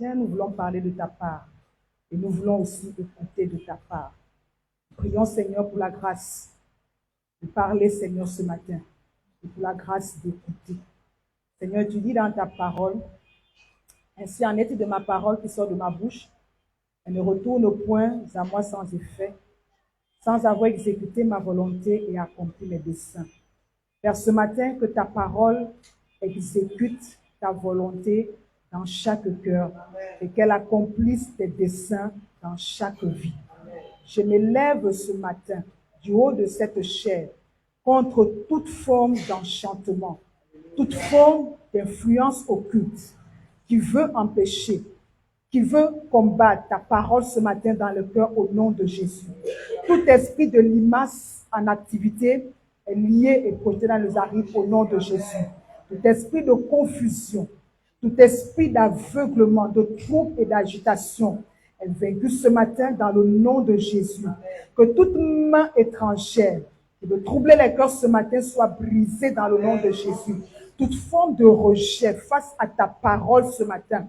Seigneur, nous voulons parler de ta part et nous voulons aussi écouter de ta part. Prions, Seigneur, pour la grâce de parler, Seigneur, ce matin et pour la grâce d'écouter. Seigneur, tu dis dans ta parole, ainsi en est de ma parole qui sort de ma bouche, elle ne retourne point à moi sans effet, sans avoir exécuté ma volonté et accompli mes desseins. Père, ce matin, que ta parole exécute ta volonté dans chaque cœur et qu'elle accomplisse tes desseins dans chaque vie. Je m'élève ce matin du haut de cette chair contre toute forme d'enchantement, toute forme d'influence occulte qui veut empêcher, qui veut combattre ta parole ce matin dans le cœur au nom de Jésus. Tout esprit de limace en activité est lié et projeté dans les arrières au nom de Jésus. Tout esprit de confusion, tout esprit d'aveuglement, de trouble et d'agitation est vaincu ce matin dans le nom de Jésus. Que toute main étrangère qui veut troubler les cœurs ce matin soit brisée dans le nom de Jésus. Toute forme de rejet face à ta parole ce matin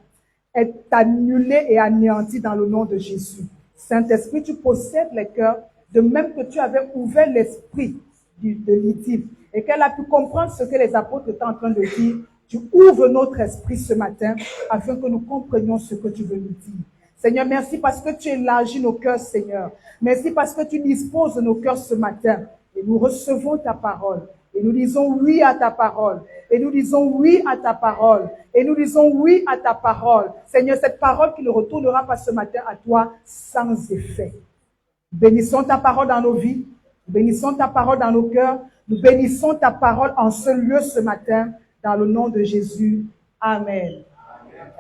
est annulée et anéantie dans le nom de Jésus. Saint-Esprit, tu possèdes les cœurs, de même que tu avais ouvert l'esprit de Lydie et qu'elle a pu comprendre ce que les apôtres étaient en train de dire. Tu ouvres notre esprit ce matin afin que nous comprenions ce que tu veux nous dire. Seigneur, merci parce que tu élargis nos cœurs, Seigneur. Merci parce que tu disposes nos cœurs ce matin. Et nous recevons ta parole. Et nous disons oui à ta parole. Et nous disons oui à ta parole. Et nous disons oui à ta parole. Seigneur, cette parole qui ne retournera pas ce matin à toi sans effet. Bénissons ta parole dans nos vies. Bénissons ta parole dans nos cœurs. Nous bénissons ta parole en ce lieu ce matin. Dans le nom de Jésus. Amen.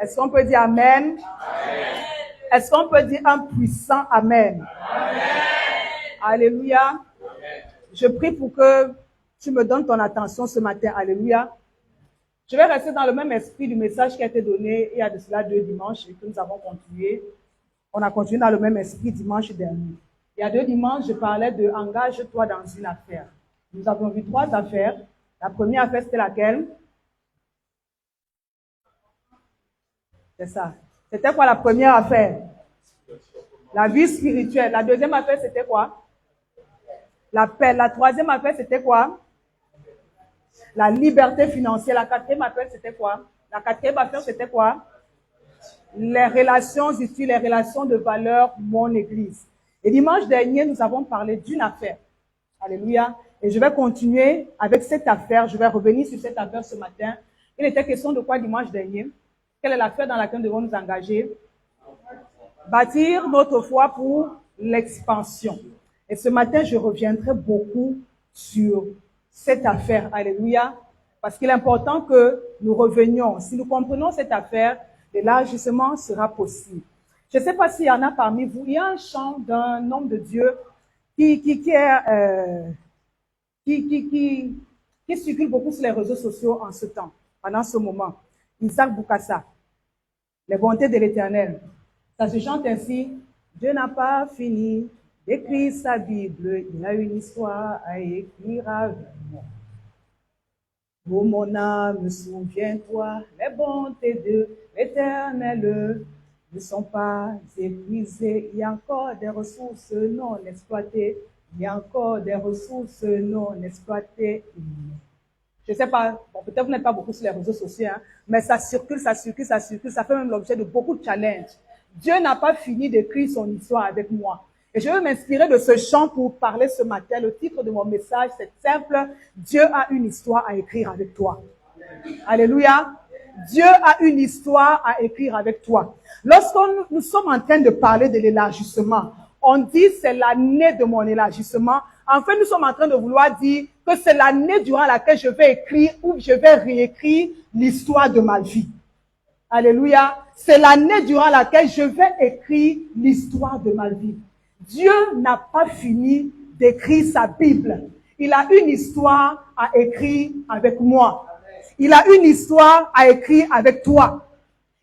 Est-ce qu'on peut dire Amen? Est-ce qu'on peut dire un puissant Amen? Alléluia. Je prie pour que tu me donnes ton attention ce matin. Alléluia. Je vais rester dans le même esprit du message qui a été donné il y a de cela 2 dimanches et que nous avons continué. On a continué dans le même esprit dimanche dernier. Il y a 2 dimanches, je parlais de engage-toi dans une affaire. Nous avons vu 3 affaires. La première affaire, c'était laquelle? C'est ça. C'était quoi la première affaire? La vie spirituelle. La deuxième affaire, c'était quoi? La paix. La troisième affaire, c'était quoi? La liberté financière. La quatrième affaire, c'était quoi? La quatrième affaire, c'était quoi? Les relations utiles, les relations de valeur, mon église. Et dimanche dernier, nous avons parlé d'une affaire. Alléluia. Et je vais continuer avec cette affaire. Je vais revenir sur cette affaire ce matin. Il était question de quoi dimanche dernier? Quelle est l'affaire dans laquelle nous devons nous engager? Bâtir notre foi pour l'expansion. Et ce matin, je reviendrai beaucoup sur cette affaire. Alléluia. Parce qu'il est important que nous revenions. Si nous comprenons cette affaire, l'élargissement sera possible. Je ne sais pas s'il y en a parmi vous. Il y a un chant d'un homme de Dieu qui circule beaucoup sur les réseaux sociaux en ce temps, pendant ce moment. Isaac Boukassa. Les bontés de l'Éternel. Ça se chante ainsi. Dieu n'a pas fini d'écrire sa Bible. Il a une histoire à écrire avec moi. Oh mon âme, souviens-toi, les bontés de l'Éternel ne sont pas épuisées. Il y a encore des ressources non exploitées. Il y a encore des ressources non exploitées. Je ne sais pas, bon, peut-être vous n'êtes pas beaucoup sur les réseaux sociaux, hein, mais ça circule, ça fait même l'objet de beaucoup de challenges. Dieu n'a pas fini d'écrire son histoire avec moi. Et je veux m'inspirer de ce chant pour parler ce matin. Le titre de mon message, c'est simple. Dieu a une histoire à écrire avec toi. Alléluia. Dieu a une histoire à écrire avec toi. Lorsque nous sommes en train de parler de l'élargissement, on dit c'est l'année de mon élargissement. En fait, nous sommes en train de vouloir dire que c'est l'année durant laquelle je vais écrire ou je vais réécrire l'histoire de ma vie. Alléluia. C'est l'année durant laquelle je vais écrire l'histoire de ma vie. Dieu n'a pas fini d'écrire sa Bible. Il a une histoire à écrire avec moi. Il a une histoire à écrire avec toi.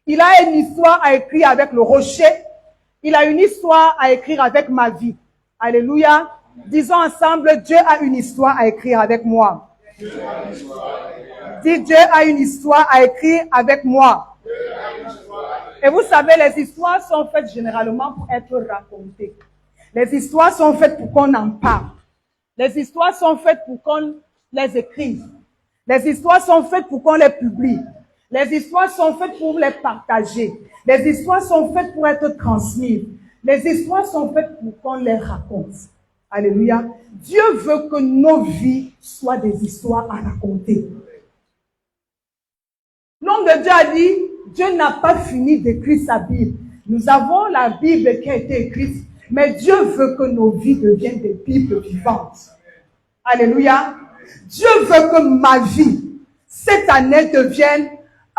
Il a une histoire à écrire avec le rocher. Il a une histoire à écrire avec ma vie. Alléluia. Disons ensemble, Dieu a une histoire à écrire avec moi. Dis, Dieu a une histoire à écrire avec moi. Et vous savez, les histoires sont faites généralement pour être racontées. Les histoires sont faites pour qu'on en parle. Les histoires sont faites pour qu'on les écrive. Les histoires sont faites pour qu'on les publie. Les histoires sont faites pour les partager. Les histoires sont faites pour être transmises. Les histoires sont faites pour qu'on les raconte. Alléluia. Dieu veut que nos vies soient des histoires à raconter. L'homme de Dieu a dit, Dieu n'a pas fini d'écrire sa Bible. Nous avons la Bible qui a été écrite, mais Dieu veut que nos vies deviennent des Bibles vivantes. Alléluia. Dieu veut que ma vie, cette année, devienne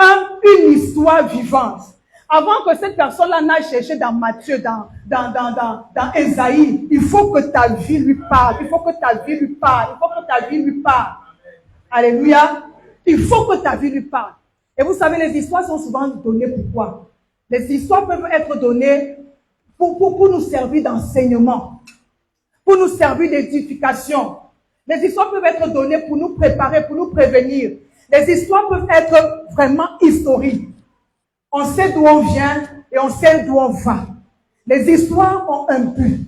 une histoire vivante. Avant que cette personne-là n'aille chercher dans Matthieu, dans Ésaïe, il faut que ta vie lui parle. Il faut que ta vie lui parle. Il faut que ta vie lui parle. Alléluia. Il faut que ta vie lui parle. Et vous savez, les histoires sont souvent données pourquoi? Les histoires peuvent être données pour nous servir d'enseignement, pour nous servir d'édification. Les histoires peuvent être données pour nous préparer, pour nous prévenir. Les histoires peuvent être vraiment historiques. On sait d'où on vient et on sait d'où on va. Les histoires ont un but.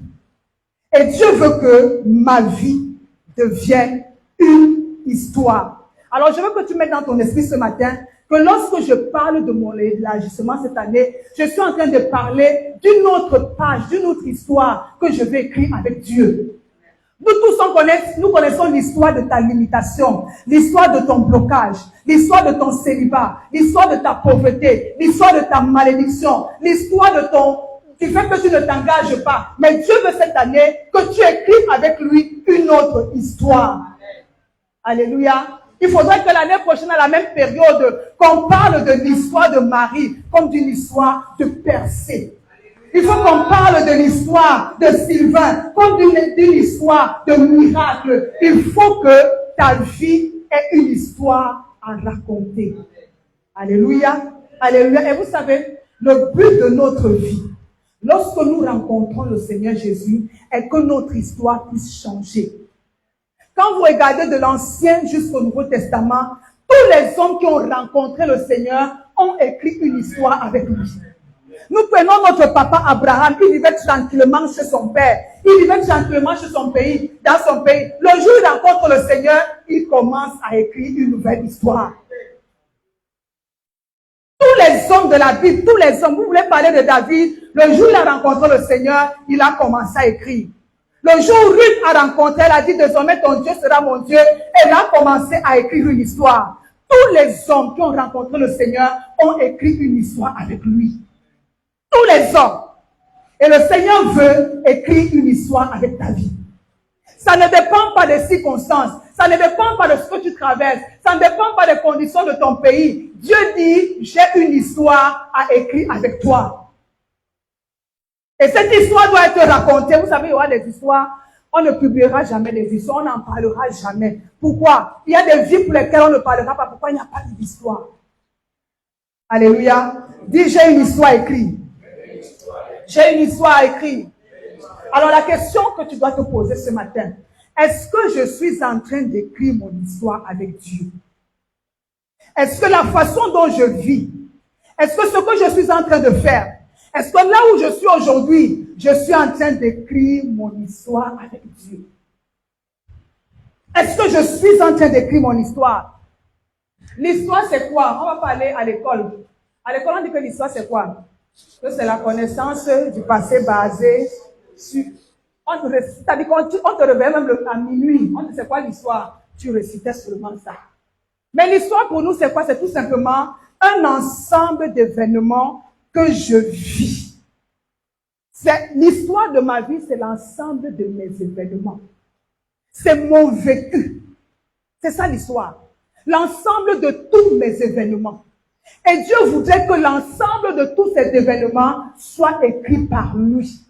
Et Dieu veut que ma vie devienne une histoire. Alors, je veux que tu mettes dans ton esprit ce matin que lorsque je parle de mon élargissement cette année, je suis en train de parler d'une autre page, d'une autre histoire que je vais écrire avec Dieu. Nous tous, nous connaissons l'histoire de ta limitation, l'histoire de ton blocage, l'histoire de ton célibat, l'histoire de ta pauvreté, l'histoire de ta malédiction, l'histoire de du fait que tu ne t'engages pas. Mais Dieu veut cette année que tu écrives avec lui une autre histoire. Alléluia. Il faudrait que l'année prochaine, à la même période, qu'on parle de l'histoire de Marie comme d'une histoire de percée. Il faut qu'on parle de l'histoire de Sylvain comme d'une histoire de miracle. Il faut que ta vie ait une histoire à raconter. Alléluia. Alléluia. Et vous savez, le but de notre vie, lorsque nous rencontrons le Seigneur Jésus, est que notre histoire puisse changer. Quand vous regardez de l'Ancien jusqu'au Nouveau Testament, tous les hommes qui ont rencontré le Seigneur ont écrit une histoire avec lui. Nous prenons notre papa Abraham, il vivait tranquillement chez son père. Il vivait tranquillement chez son pays, dans son pays. Le jour où il rencontre le Seigneur, il commence à écrire une nouvelle histoire. Tous les hommes de la Bible, tous les hommes, vous voulez parler de David, le jour où il a rencontré le Seigneur, il a commencé à écrire. Le jour où Ruth a rencontré, elle a dit désormais ton Dieu sera mon Dieu. Elle a commencé à écrire une histoire. Tous les hommes qui ont rencontré le Seigneur ont écrit une histoire avec lui. Tous les hommes. Et le Seigneur veut écrire une histoire avec ta vie. Ça ne dépend pas des circonstances. Ça ne dépend pas de ce que tu traverses. Ça ne dépend pas des conditions de ton pays. Dieu dit, j'ai une histoire à écrire avec toi. Et cette histoire doit être racontée. Vous savez, il y aura des histoires. On ne publiera jamais des histoires. On n'en parlera jamais. Pourquoi? Il y a des vies pour lesquelles on ne parlera pas. Pourquoi il n'y a pas d'histoire? Alléluia. Dis, j'ai une histoire à écrire. J'ai une histoire à écrire. Alors la question que tu dois te poser ce matin, est-ce que je suis en train d'écrire mon histoire avec Dieu? Est-ce que la façon dont je vis, est-ce que ce que je suis en train de faire, est-ce que là où je suis aujourd'hui, je suis en train d'écrire mon histoire avec Dieu? Est-ce que je suis en train d'écrire mon histoire? L'histoire c'est quoi? On va parler à l'école. À l'école on dit que l'histoire c'est quoi? Que c'est la connaissance du passé basée sur... C'est-à-dire qu'on te réveille même à minuit. On dit c'est quoi l'histoire? Tu récitais seulement ça. Mais l'histoire pour nous c'est quoi? C'est tout simplement un ensemble d'événements que je vis. C'est l'histoire de ma vie, c'est l'ensemble de mes événements. C'est mon vécu. C'est ça l'histoire. L'ensemble de tous mes événements. Et Dieu voudrait que l'ensemble de tous ces événements soit écrit par lui.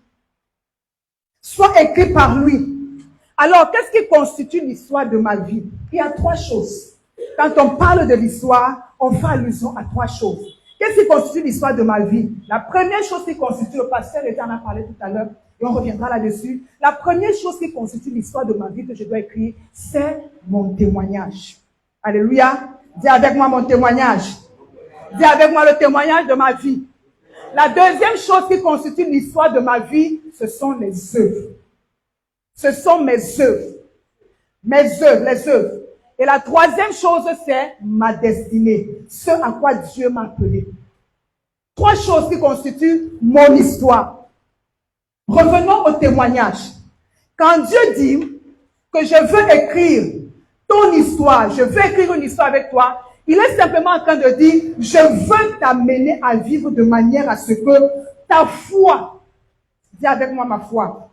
Soit écrit par lui. Alors, qu'est-ce qui constitue l'histoire de ma vie? Il y a trois choses. Quand on parle de l'histoire, on fait allusion à trois choses. Qu'est-ce qui constitue l'histoire de ma vie? La première chose qui constitue, le pasteur en a parlé tout à l'heure, et on reviendra là-dessus. La première chose qui constitue l'histoire de ma vie que je dois écrire, c'est mon témoignage. Alléluia. Dis avec moi mon témoignage. Dis avec moi le témoignage de ma vie. La deuxième chose qui constitue l'histoire de ma vie, ce sont les œuvres. Ce sont mes œuvres. Mes œuvres, les œuvres. Et la troisième chose, c'est ma destinée. Ce à quoi Dieu m'a appelé. Trois choses qui constituent mon histoire. Revenons au témoignage. Quand Dieu dit que je veux écrire ton histoire, je veux écrire une histoire avec toi, il est simplement en train de dire, je veux t'amener à vivre de manière à ce que ta foi, dis avec moi ma foi,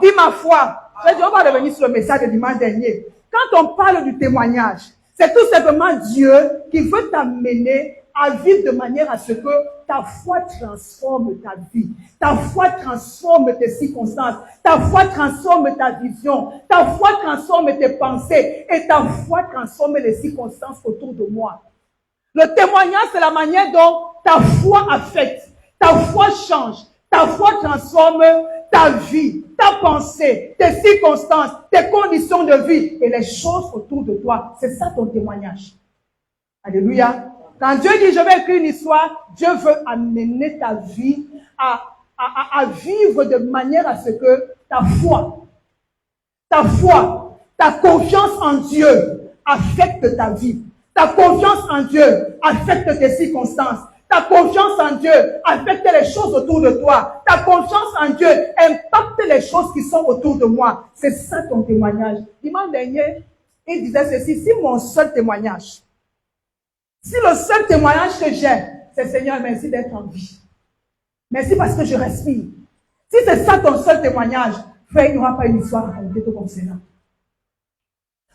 dis ma foi. On va revenir sur le message de dimanche dernier. Quand on parle du témoignage, c'est tout simplement Dieu qui veut t'amener à vivre de manière à ce que ta foi transforme ta vie. Ta foi transforme tes circonstances. Ta foi transforme ta vision. Ta foi transforme tes pensées. Et ta foi transforme les circonstances autour de moi. Le témoignage, c'est la manière dont ta foi affecte. Ta foi change. Ta foi transforme ta vie, ta pensée, tes circonstances, tes conditions de vie et les choses autour de toi. C'est ça ton témoignage. Alléluia. Quand Dieu dit, je vais écrire une histoire, Dieu veut amener ta vie à vivre de manière à ce que ta foi, ta confiance en Dieu affecte ta vie. Ta confiance en Dieu affecte tes circonstances. Ta confiance en Dieu affecte les choses autour de toi. Ta confiance en Dieu impacte les choses qui sont autour de moi. C'est ça ton témoignage. Dimanche dernier, il disait ceci, si mon seul témoignage, si le seul témoignage que j'ai, c'est Seigneur, merci d'être en vie. Merci parce que je respire. Si c'est ça ton seul témoignage, frère, il n'y aura pas une histoire à raconter tout comme cela.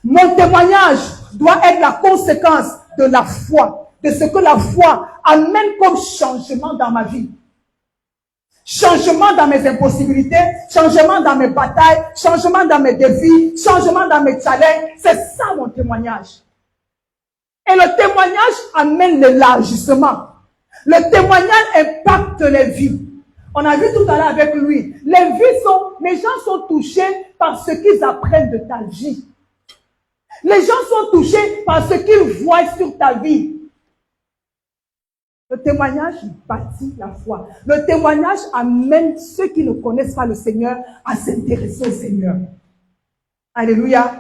Mon témoignage doit être la conséquence de la foi, de ce que la foi amène comme changement dans ma vie. Changement dans mes impossibilités, changement dans mes batailles, changement dans mes défis, changement dans mes challenges. C'est ça mon témoignage. Et le témoignage amène l'élargissement. Le témoignage impacte les vies. On a vu tout à l'heure avec lui. Les gens sont touchés par ce qu'ils apprennent de ta vie. Les gens sont touchés par ce qu'ils voient sur ta vie. Le témoignage bâtit la foi. Le témoignage amène ceux qui ne connaissent pas le Seigneur à s'intéresser au Seigneur. Alléluia.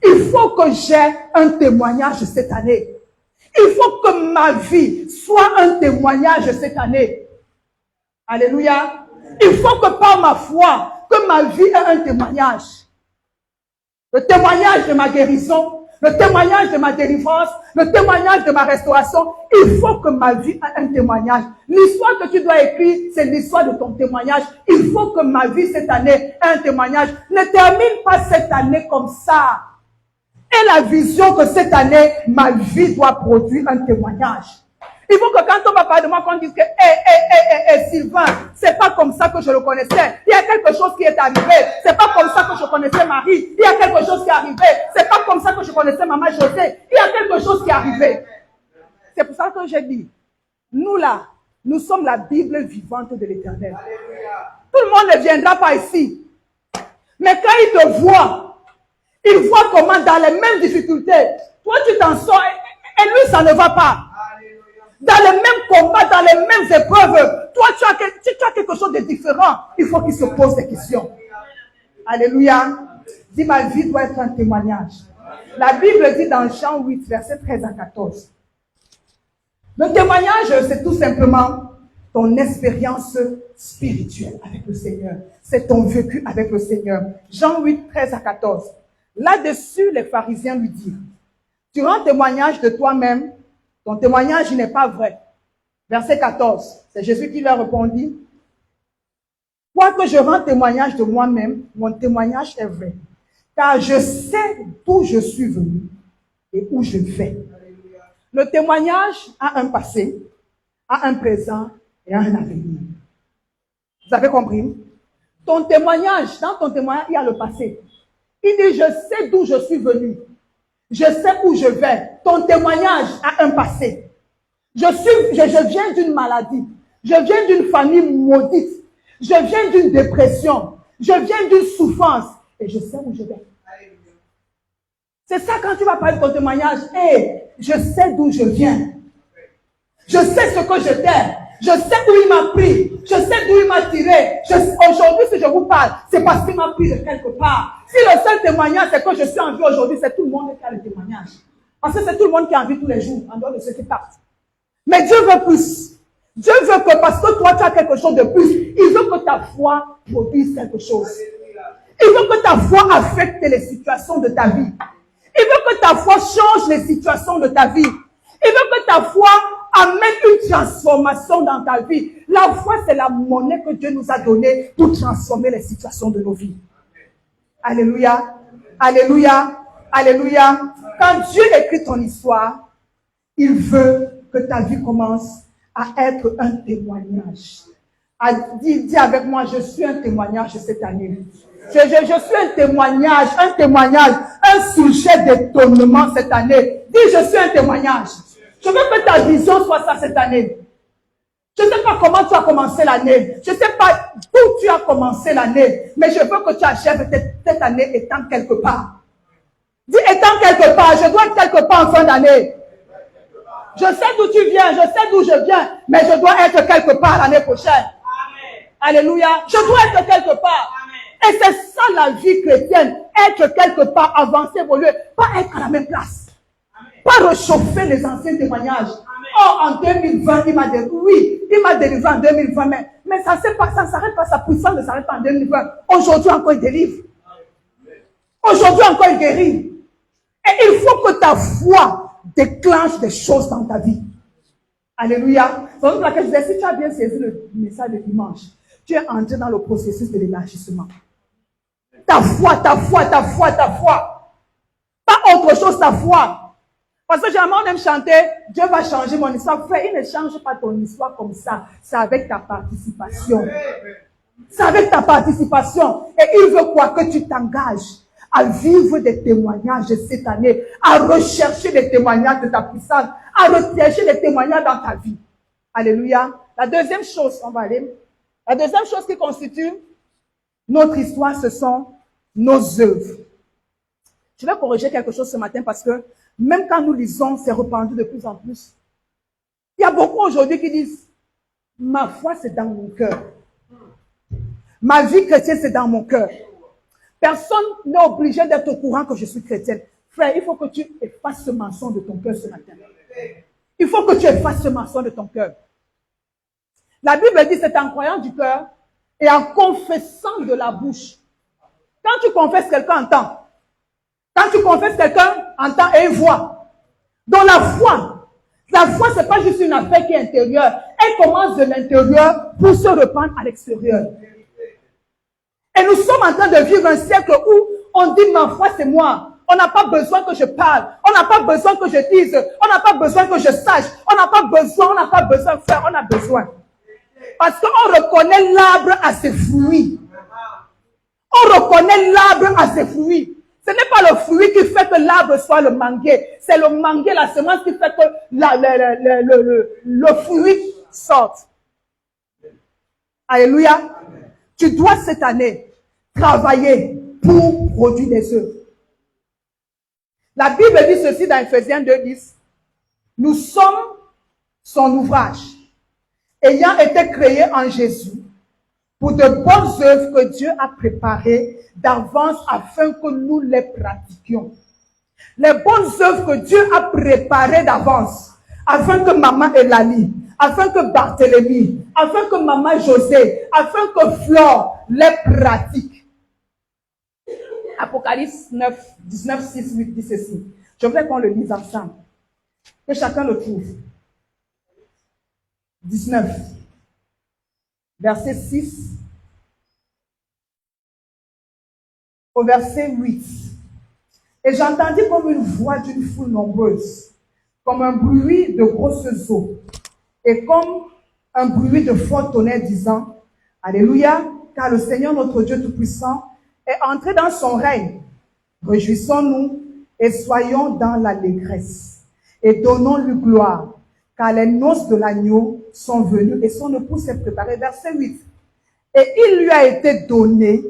Il faut que j'ai un témoignage cette année. Il faut que ma vie soit un témoignage cette année. Alléluia. Il faut que par ma foi, que ma vie ait un témoignage. Le témoignage de ma guérison, le témoignage de ma délivrance, le témoignage de ma restauration. Il faut que ma vie ait un témoignage. L'histoire que tu dois écrire, c'est l'histoire de ton témoignage. Il faut que ma vie cette année ait un témoignage. Ne termine pas cette année comme ça. Et la vision que cette année, ma vie doit produire un témoignage. Il faut que quand on va parler de moi, qu'on dise que, Sylvain, c'est pas comme ça que je le connaissais. Il y a quelque chose qui est arrivé. C'est pas comme ça que je connaissais Marie. Il y a quelque chose qui est arrivé. C'est pas comme ça que je connaissais Maman José. Il y a quelque chose qui est arrivé. C'est pour ça que j'ai dit, nous là, nous sommes la Bible vivante de l'Éternel. Tout le monde ne viendra pas ici. Mais quand il te voit, il voit comment dans les mêmes difficultés, toi tu t'en sors et lui ça ne va pas. Dans les mêmes combats, dans les mêmes épreuves, toi tu as quelque chose de différent. Il faut qu'il se pose des questions. Alléluia. Dis, ma vie doit être un témoignage. La Bible dit dans Jean 8, versets 13 à 14. Le témoignage, c'est tout simplement ton expérience spirituelle avec le Seigneur. C'est ton vécu avec le Seigneur. Jean 8, 13 à 14. Là-dessus, les pharisiens lui dirent, tu rends témoignage de toi-même, ton témoignage n'est pas vrai. Verset 14, c'est Jésus qui leur répondit, quoique je rends témoignage de moi-même, mon témoignage est vrai, car je sais d'où je suis venu et où je vais. Le témoignage a un passé, a un présent et a un avenir. Vous avez compris? Ton témoignage, dans ton témoignage, il y a le passé. Il dit, je sais d'où je suis venu. Je sais où je vais. Ton témoignage a un passé. Je viens d'une maladie. Je viens d'une famille maudite. Je viens d'une dépression. Je viens d'une souffrance. Et je sais où je vais. C'est ça quand tu vas parler de ton témoignage. Je sais d'où je viens. Je sais ce que j'étais. Je sais où il m'a pris. Je sais d'où il m'a tiré. Aujourd'hui, si je vous parle, c'est parce qu'il m'a pris de quelque part. Si le seul témoignage, c'est que je suis en vie aujourd'hui, c'est tout le monde qui a le témoignage. Parce que c'est tout le monde qui est en vie tous les jours, en dehors de ceux qui partent. Mais Dieu veut plus. Dieu veut que, parce que toi, tu as quelque chose de plus, il veut que ta foi produise quelque chose. Il veut que ta foi affecte les situations de ta vie. Il veut que ta foi change les situations de ta vie. Il veut que ta foi amène une transformation dans ta vie. La foi, c'est la monnaie que Dieu nous a donnée pour transformer les situations de nos vies. Alléluia. Alléluia. Alléluia. Quand Dieu écrit ton histoire, il veut que ta vie commence à être un témoignage. Dis avec moi, je suis un témoignage cette année. Je suis un témoignage, un sujet d'étonnement cette année. Dis, je suis un témoignage. Je veux que ta vision soit ça cette année. Je ne sais pas comment tu as commencé l'année. Je ne sais pas où tu as commencé l'année. Mais je veux que tu achèves cette année étant quelque part. Dis, étant quelque part. Je dois être quelque part en fin d'année. Je sais d'où tu viens. Je sais d'où je viens. Mais je dois être quelque part l'année prochaine. Amen. Alléluia. Je dois être quelque part. Amen. Et c'est ça la vie chrétienne. Être quelque part, avancer, évoluer. Pas être à la même place. Pas réchauffer les anciens témoignages. Oh, en 2020, il m'a délivré. Oui, il m'a délivré en 2020, mais ça ne s'arrête pas, sa puissance ne s'arrête pas en 2020. Aujourd'hui encore, il délivre. Aujourd'hui encore, il guérit. Et il faut que ta foi déclenche des choses dans ta vie. Alléluia. C'est pour laquelle je disais, si tu as bien saisi le message de dimanche, tu es entré dans le processus de l'élargissement. Ta foi. Pas autre chose, ta foi. Parce que généralement, on aime chanter, Dieu va changer mon histoire. Frère, il ne change pas ton histoire comme ça. C'est avec ta participation. C'est avec ta participation. Et il veut quoi? Que tu t'engages à vivre des témoignages de cette année, à rechercher des témoignages de ta puissance, à rechercher des témoignages dans ta vie. Alléluia. La deuxième chose, on va aller. La deuxième chose qui constitue notre histoire, ce sont nos œuvres. Je vais corriger quelque chose ce matin parce que même quand nous lisons, c'est répandu de plus en plus. Il y a beaucoup aujourd'hui qui disent, ma foi c'est dans mon cœur. Ma vie chrétienne c'est dans mon cœur. Personne n'est obligé d'être au courant que je suis chrétienne. Frère, il faut que tu effaces ce mensonge de ton cœur ce matin. Il faut que tu effaces ce mensonge de ton cœur. La Bible dit c'est en croyant du cœur et en confessant de la bouche. Quand tu confesses, quelqu'un entend. Quand tu confesses, quelqu'un entend et voit. Donc la foi, ce n'est pas juste une affaire qui est intérieure. Elle commence de l'intérieur pour se répandre à l'extérieur. Et nous sommes en train de vivre un siècle où on dit ma foi c'est moi. On n'a pas besoin que je parle. On n'a pas besoin que je dise. On n'a pas besoin que je sache. On n'a pas besoin de faire. On a besoin. Parce qu'on reconnaît l'arbre à ses fruits. On reconnaît l'arbre à ses fruits. Ce n'est pas le fruit qui fait que l'arbre soit le manguier. C'est le manguier, la semence qui fait que le fruit sorte. Alléluia. Tu dois cette année travailler pour produire des œuvres. La Bible dit ceci dans Ephésiens 2:10. Nous sommes son ouvrage, ayant été créés en Jésus, pour de bonnes œuvres que Dieu a préparées d'avance afin que nous les pratiquions. Les bonnes œuvres que Dieu a préparées d'avance afin que maman Elali, afin que Barthélemy, afin que maman José, afin que Flore les pratique. Apocalypse 9, 19, 6, 8 dit ceci. Je voudrais qu'on le lise ensemble. Que chacun le trouve. 19. Verset 6 au verset 8. Et j'entendis comme une voix d'une foule nombreuse, comme un bruit de grosses eaux, et comme un bruit de fort tonnerre disant, Alléluia, car le Seigneur notre Dieu Tout-Puissant est entré dans son règne. Réjouissons-nous et soyons dans l'allégresse, et donnons-lui gloire, car les noces de l'agneau sont venues et son époux s'est préparé. Verset 8. Et il lui a été donné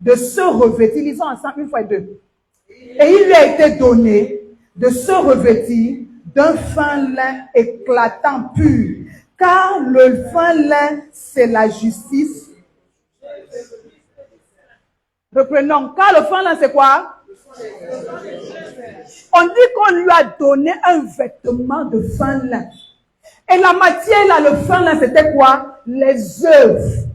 de se revêtir, lisons ensemble une fois et deux. Et il lui a été donné de se revêtir d'un fin lin éclatant pur, Car le fin lin, c'est la justice. Reprenons. Car le fin lin, c'est quoi? On dit qu'on lui a donné un vêtement de fin lin. Et la matière, là, le fin lin, c'était quoi? Les œuvres.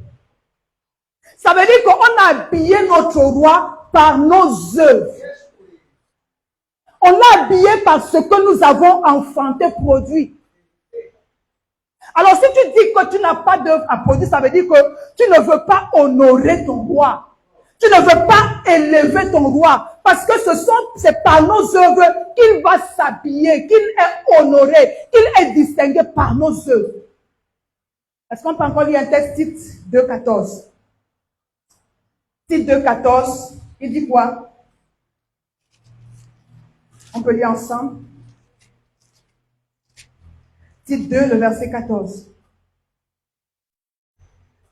Ça veut dire qu'on a habillé notre roi par nos œuvres. On l'a habillé par ce que nous avons enfanté, produit. Alors, si tu dis que tu n'as pas d'œuvre à produire, ça veut dire que tu ne veux pas honorer ton roi. Tu ne veux pas élever ton roi. Parce que c'est par nos œuvres qu'il va s'habiller, qu'il est honoré, qu'il est distingué par nos œuvres. Est-ce qu'on peut encore lire un texte, Tite 2,14? Tite 2,14, il dit quoi? On peut lire ensemble. Tite 2, le verset 14.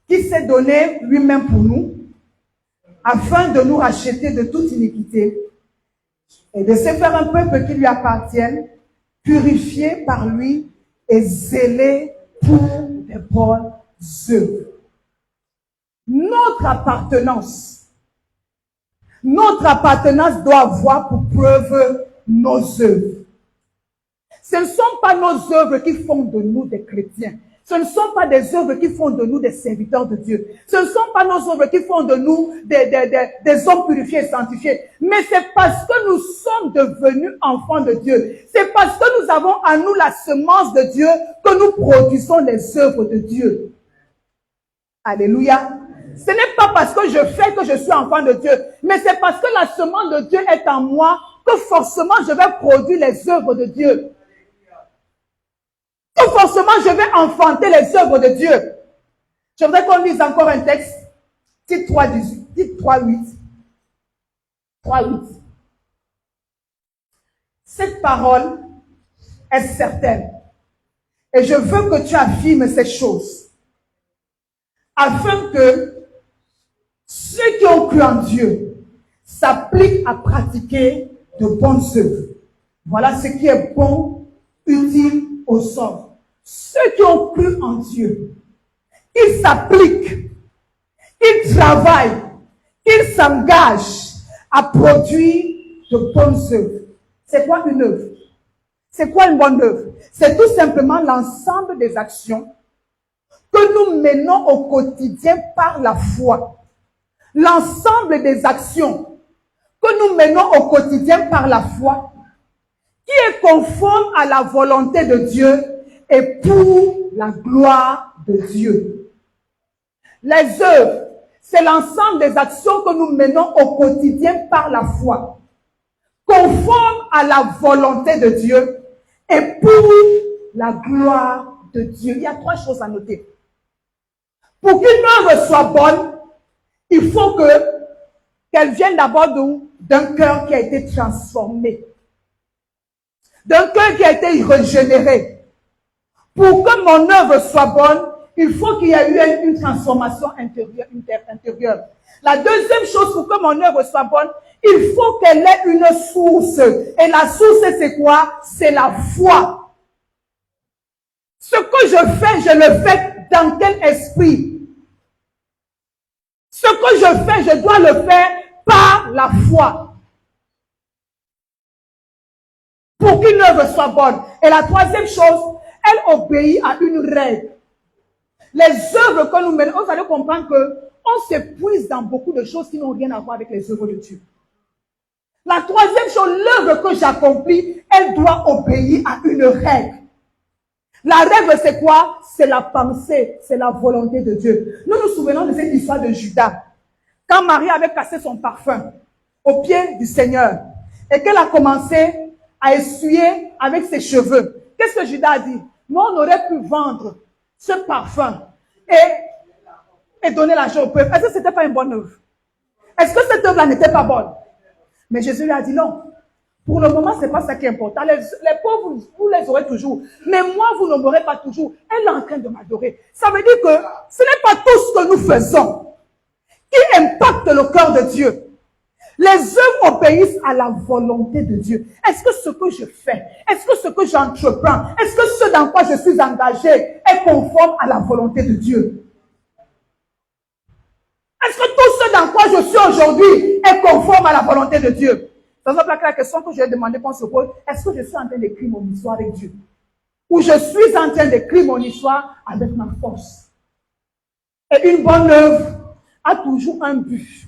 Qui s'est donné lui-même pour nous, afin de nous racheter de toute iniquité et de se faire un peuple qui lui appartienne, purifié par lui et zélé pour des bonnes œuvres. Notre appartenance doit avoir pour preuve nos œuvres. Ce ne sont pas nos œuvres qui font de nous des chrétiens. Ce ne sont pas des œuvres qui font de nous des serviteurs de Dieu. Ce ne sont pas nos œuvres qui font de nous des hommes purifiés et sanctifiés. Mais c'est parce que nous sommes devenus enfants de Dieu. C'est parce que nous avons en nous la semence de Dieu que nous produisons les œuvres de Dieu. Alléluia. Ce n'est pas parce que je fais que je suis enfant de Dieu, mais c'est parce que la semence de Dieu est en moi que forcément je vais produire les œuvres de Dieu. Que forcément je vais enfanter les œuvres de Dieu. Je voudrais qu'on lise encore un texte. Tite 3,18. Tite 3,8. 3,8. Cette parole est certaine. Et je veux que tu affirmes ces choses. Afin que ceux qui ont cru en Dieu s'appliquent à pratiquer de bonnes œuvres. Voilà ce qui est bon, utile aux hommes. Ceux qui ont cru en Dieu, ils s'appliquent, ils travaillent, ils s'engagent à produire de bonnes œuvres. C'est quoi une œuvre? C'est quoi une bonne œuvre? C'est tout simplement l'ensemble des actions que nous menons au quotidien par la foi. L'ensemble des actions que nous menons au quotidien par la foi, qui est conforme à la volonté de Dieu et pour la gloire de Dieu. Les œuvres, c'est l'ensemble des actions que nous menons au quotidien par la foi, conforme à la volonté de Dieu et pour la gloire de Dieu. Il y a trois choses à noter. Pour qu'une œuvre soit bonne, il faut qu'elle vienne d'abord d'un cœur qui a été transformé, d'un cœur qui a été régénéré. Pour que mon œuvre soit bonne, il faut qu'il y ait eu une transformation intérieure. La deuxième chose, pour que mon œuvre soit bonne, il faut qu'elle ait une source. Et la source, c'est quoi? C'est la foi. Ce que je le fais dans quel esprit? Ce que je fais, je dois le faire par la foi. Pour qu'une œuvre soit bonne. Et la troisième chose, elle obéit à une règle. Les œuvres que nous menons, vous allez comprendre qu'on s'épuise dans beaucoup de choses qui n'ont rien à voir avec les œuvres de Dieu. La troisième chose, l'œuvre que j'accomplis, elle doit obéir à une règle. La règle, c'est quoi? C'est la pensée, c'est la volonté de Dieu. Nous nous souvenons de cette histoire de Judas. Quand Marie avait cassé son parfum au pied du Seigneur et qu'elle a commencé à essuyer avec ses cheveux, qu'est-ce que Judas a dit? Nous, on aurait pu vendre ce parfum et donner l'argent au peuple. Est-ce que ce n'était pas une bonne œuvre? Est-ce que cette œuvre-là n'était pas bonne? Mais Jésus lui a dit non. Pour le moment, ce n'est pas ça qui est important. Les pauvres, vous les aurez toujours. Mais moi, vous ne m'aurez pas toujours. Elle est en train de m'adorer. Ça veut dire que ce n'est pas tout ce que nous faisons qui impacte le cœur de Dieu. Les œuvres obéissent à la volonté de Dieu. Est-ce que ce que je fais, est-ce que ce que j'entreprends, est-ce que ce dans quoi je suis engagé est conforme à la volonté de Dieu? Est-ce que tout ce dans quoi je suis aujourd'hui est conforme à la volonté de Dieu? Par exemple, la question que je vais demander qu'on se pose, est-ce que je suis en train d'écrire mon histoire avec Dieu? Ou je suis en train d'écrire mon histoire avec ma force? Et une bonne œuvre a toujours un but.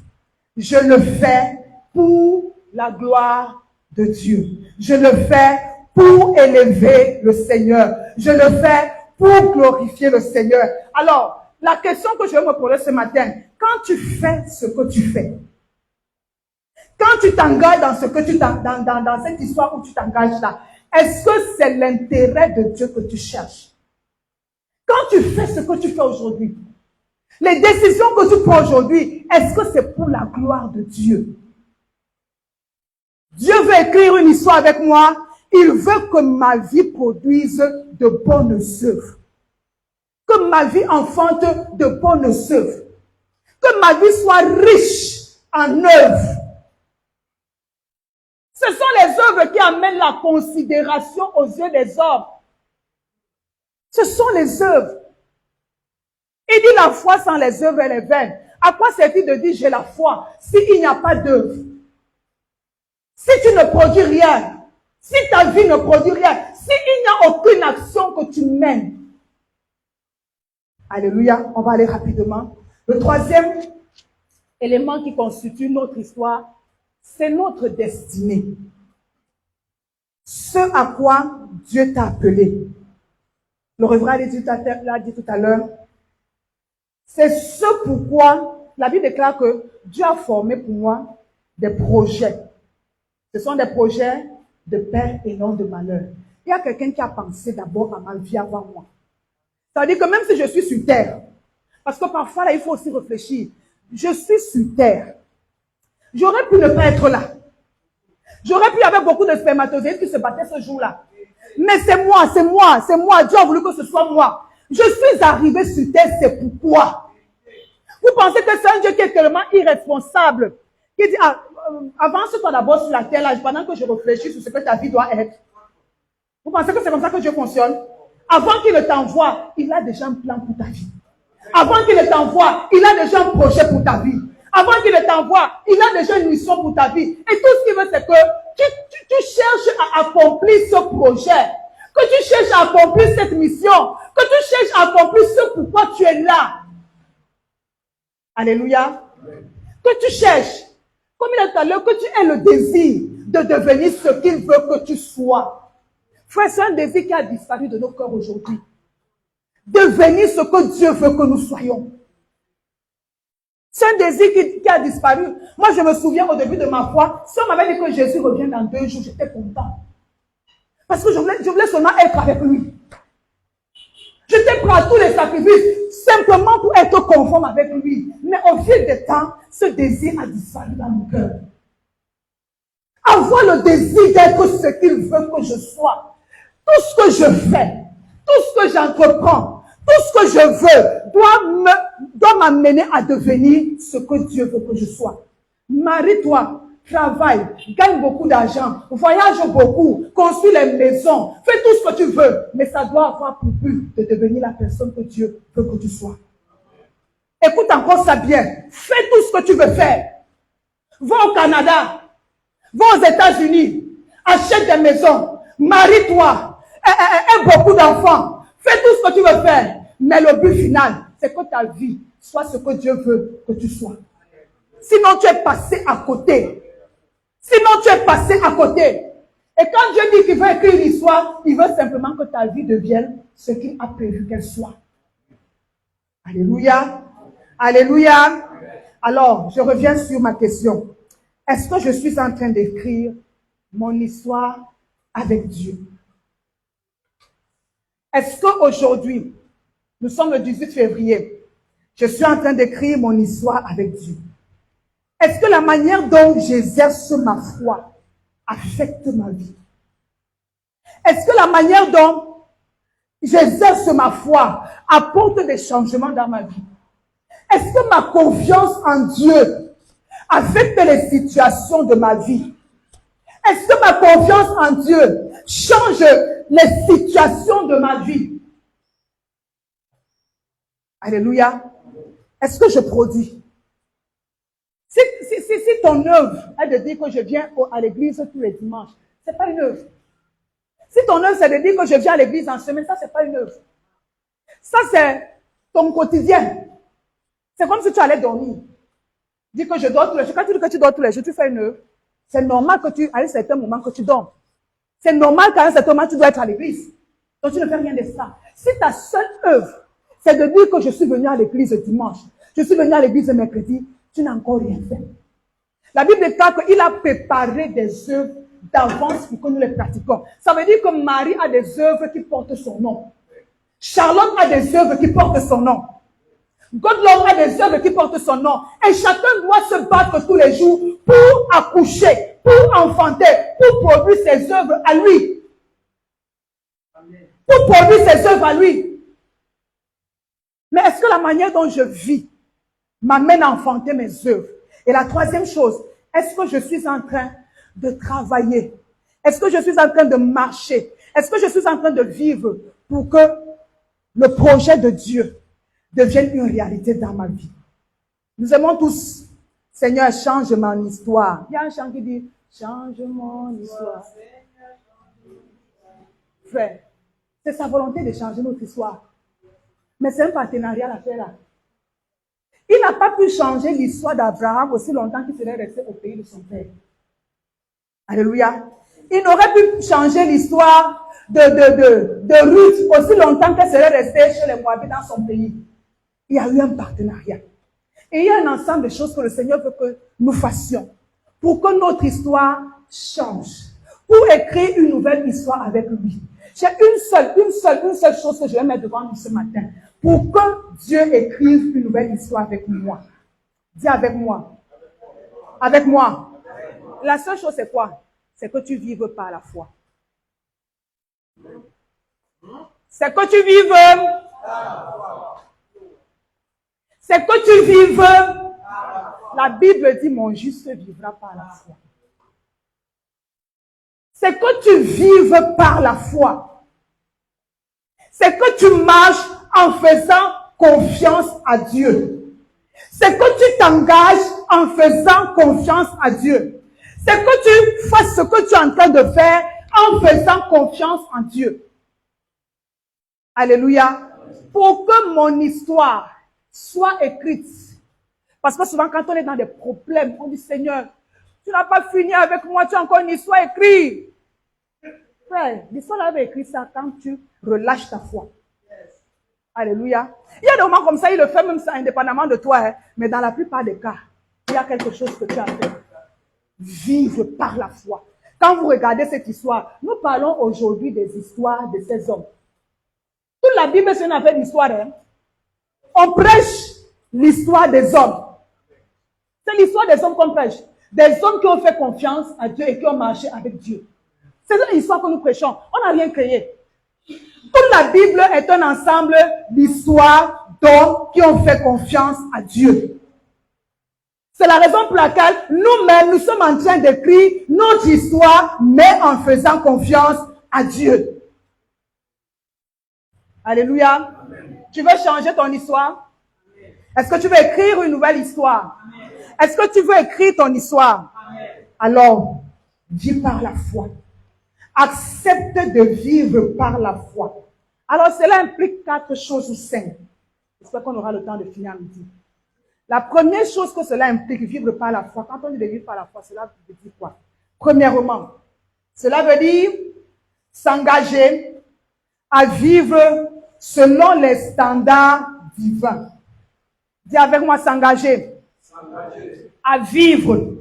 Je le fais pour la gloire de Dieu. Je le fais pour élever le Seigneur. Je le fais pour glorifier le Seigneur. Alors, la question que je vais me poser ce matin, quand tu fais ce que tu fais, quand tu t'engages dans ce que tu dans cette histoire où tu t'engages là, est-ce que c'est l'intérêt de Dieu que tu cherches? Quand tu fais ce que tu fais aujourd'hui, les décisions que tu prends aujourd'hui, est-ce que c'est pour la gloire de Dieu? Dieu veut écrire une histoire avec moi. Il veut que ma vie produise de bonnes œuvres. Que ma vie enfante de bonnes œuvres. Que ma vie soit riche en œuvres. Ce sont les œuvres qui amènent la considération aux yeux des hommes. Ce sont les œuvres. Il dit la foi sans les œuvres, elle est vaine. À quoi sert-il de dire j'ai la foi s'il n'y a pas d'œuvre? Si tu ne produis rien, si ta vie ne produit rien, s'il n'y a aucune action que tu mènes. Alléluia, on va aller rapidement. Le troisième élément qui constitue notre histoire, c'est notre destinée. Ce à quoi Dieu t'a appelé. Le révérend l'a dit tout à l'heure. C'est ce pourquoi la Bible déclare que Dieu a formé pour moi des projets. Ce sont des projets de paix et non de malheur. Il y a quelqu'un qui a pensé d'abord à ma vie avant moi. C'est-à-dire que même si je suis sur terre, parce que parfois là il faut aussi réfléchir, je suis sur terre. J'aurais pu ne pas être là. J'aurais pu y avoir beaucoup de spermatozoïdes qui se battaient ce jour-là. Mais c'est moi. Dieu a voulu que ce soit moi. Je suis arrivé sur terre, c'est pourquoi. Vous pensez que c'est un Dieu qui est tellement irresponsable, qui dit, avance-toi d'abord sur la terre, là, pendant que je réfléchis sur ce que ta vie doit être. Vous pensez que c'est comme ça que Dieu fonctionne? Avant qu'il ne t'envoie, il a déjà un plan pour ta vie. Avant qu'il ne t'envoie, il a déjà un projet pour ta vie. Avant qu'il ne t'envoie, il a déjà une mission pour ta vie. Et tout ce qu'il veut, c'est que tu cherches à accomplir ce projet. Que tu cherches à accomplir cette mission. Que tu cherches à accomplir ce pourquoi tu es là. Alléluia. Que tu cherches, comme il a dit tout à l'heure, que tu aies le désir de devenir ce qu'il veut que tu sois. Frère, c'est un désir qui a disparu de nos cœurs aujourd'hui. Devenir ce que Dieu veut que nous soyons. C'est un désir qui a disparu. Moi, je me souviens au début de ma foi, si on m'avait dit que Jésus revient dans 2 jours, j'étais content. Parce que je voulais seulement être avec lui. J'étais prêt à tous les sacrifices, simplement pour être conforme avec lui. Mais au fil du temps, ce désir a disparu dans mon cœur. Avoir le désir d'être ce qu'il veut que je sois. Tout ce que je fais, tout ce que j'entreprends, tout ce que je veux doit m'amener à devenir ce que Dieu veut que je sois. Marie-toi, travaille, gagne beaucoup d'argent, voyage beaucoup, construis les maisons, fais tout ce que tu veux, mais ça doit avoir pour but de devenir la personne que Dieu veut que tu sois. Écoute encore ça bien, fais tout ce que tu veux faire. Va au Canada, va aux États-Unis, achète des maisons, marie-toi, aie beaucoup d'enfants, fais tout ce que tu veux faire, mais le but final, c'est que ta vie soit ce que Dieu veut que tu sois. Sinon, tu es passé à côté. Sinon, tu es passé à côté. Et quand Dieu dit qu'il veut écrire une histoire, il veut simplement que ta vie devienne ce qu'il a prévu qu'elle soit. Alléluia. Alléluia. Alors, je reviens sur ma question. Est-ce que je suis en train d'écrire mon histoire avec Dieu? Est-ce qu'aujourd'hui, nous sommes le 18 février, je suis en train d'écrire mon histoire avec Dieu? Est-ce que la manière dont j'exerce ma foi affecte ma vie? Est-ce que la manière dont j'exerce ma foi apporte des changements dans ma vie? Est-ce que ma confiance en Dieu affecte les situations de ma vie? Est-ce que ma confiance en Dieu change les situations de ma vie? Alléluia. Est-ce que je produis? Si ton œuvre est de dire que je viens à l'église tous les dimanches, ce n'est pas une œuvre. Si ton œuvre c'est de dire que je viens à l'église en semaine, ça c'est pas une œuvre. Ça c'est ton quotidien. C'est comme si tu allais dormir. Dis que je dors tous les jours. Quand tu dis que tu dors tous les jours, tu fais une œuvre. C'est normal que à un certain moment que tu dors. C'est normal qu'à un certain moment tu dois être à l'église. Donc tu ne fais rien de ça. Si ta seule œuvre, c'est de dire que je suis venu à l'église dimanche, je suis venu à l'église mercredi, tu n'as encore rien fait. La Bible déclare qu'il a préparé des œuvres d'avance pour que nous les pratiquions. Ça veut dire que Marie a des œuvres qui portent son nom. Charlotte a des œuvres qui portent son nom. Godlove a des œuvres qui portent son nom. Et chacun doit se battre tous les jours pour accoucher, pour enfanter, pour produire ses œuvres à lui. Pour produire ses œuvres à lui. Mais est-ce que la manière dont je vis m'amène à enfanter mes œuvres? Et la troisième chose, est-ce que je suis en train de travailler? Est-ce que je suis en train de marcher? Est-ce que je suis en train de vivre pour que le projet de Dieu devienne une réalité dans ma vie? Nous aimons tous, Seigneur, change mon histoire. Il y a un chant qui dit, change mon histoire. Frère, c'est sa volonté de changer notre histoire. Mais c'est un partenariat à faire là. Il n'a pas pu changer l'histoire d'Abraham aussi longtemps qu'il serait resté au pays de son père. Alléluia. Il n'aurait pu changer l'histoire de Ruth aussi longtemps qu'elle serait restée chez les Moabites dans son pays. Il y a eu un partenariat. Et il y a un ensemble de choses que le Seigneur veut que nous fassions pour que notre histoire change. Pour écrire une nouvelle histoire avec lui. J'ai une seule chose que je vais mettre devant nous ce matin. Pour que Dieu écrive une nouvelle histoire avec moi. Dis avec moi. Avec moi. La seule chose c'est quoi? C'est que tu vives par la foi. C'est que tu vives. C'est que tu vives. La Bible dit mon juste vivra par la foi. C'est que tu vives par la foi. C'est que tu marches en faisant confiance à Dieu. C'est que tu t'engages en faisant confiance à Dieu. C'est que tu fasses ce que tu es en train de faire en faisant confiance en Dieu. Alléluia. Pour que mon histoire soit écrite. Parce que souvent quand on est dans des problèmes, on dit Seigneur, tu n'as pas fini avec moi, tu as encore une histoire écrite. Frère, l'histoire avait écrit ça quand tu relâches ta foi. Alléluia. Il y a des moments comme ça, il le fait même ça indépendamment de toi. Hein, mais dans la plupart des cas, il y a quelque chose que tu as fait. Vivre par la foi. Quand vous regardez cette histoire, nous parlons aujourd'hui des histoires de ces hommes. Toute la Bible, c'est une affaire d'histoire. Hein. On prêche l'histoire des hommes. C'est l'histoire des hommes qu'on prêche. Des hommes qui ont fait confiance à Dieu et qui ont marché avec Dieu. C'est l'histoire que nous prêchons. On n'a rien créé. Toute la Bible est un ensemble d'histoires d'hommes qui ont fait confiance à Dieu. C'est la raison pour laquelle nous-mêmes, nous sommes en train d'écrire notre histoire, mais en faisant confiance à Dieu. Alléluia. Amen. Tu veux changer ton histoire? Est-ce que tu veux écrire une nouvelle histoire? Est-ce que tu veux écrire ton histoire? Alors, vis par la foi. Accepte de vivre par la foi. Alors, cela implique 4 choses ou 5. J'espère qu'on aura le temps de finir à midi. La première chose que cela implique, vivre par la foi. Quand on dit de vivre par la foi, cela veut dire quoi? Premièrement, cela veut dire s'engager à vivre selon les standards divins. Dis avec moi, s'engager à vivre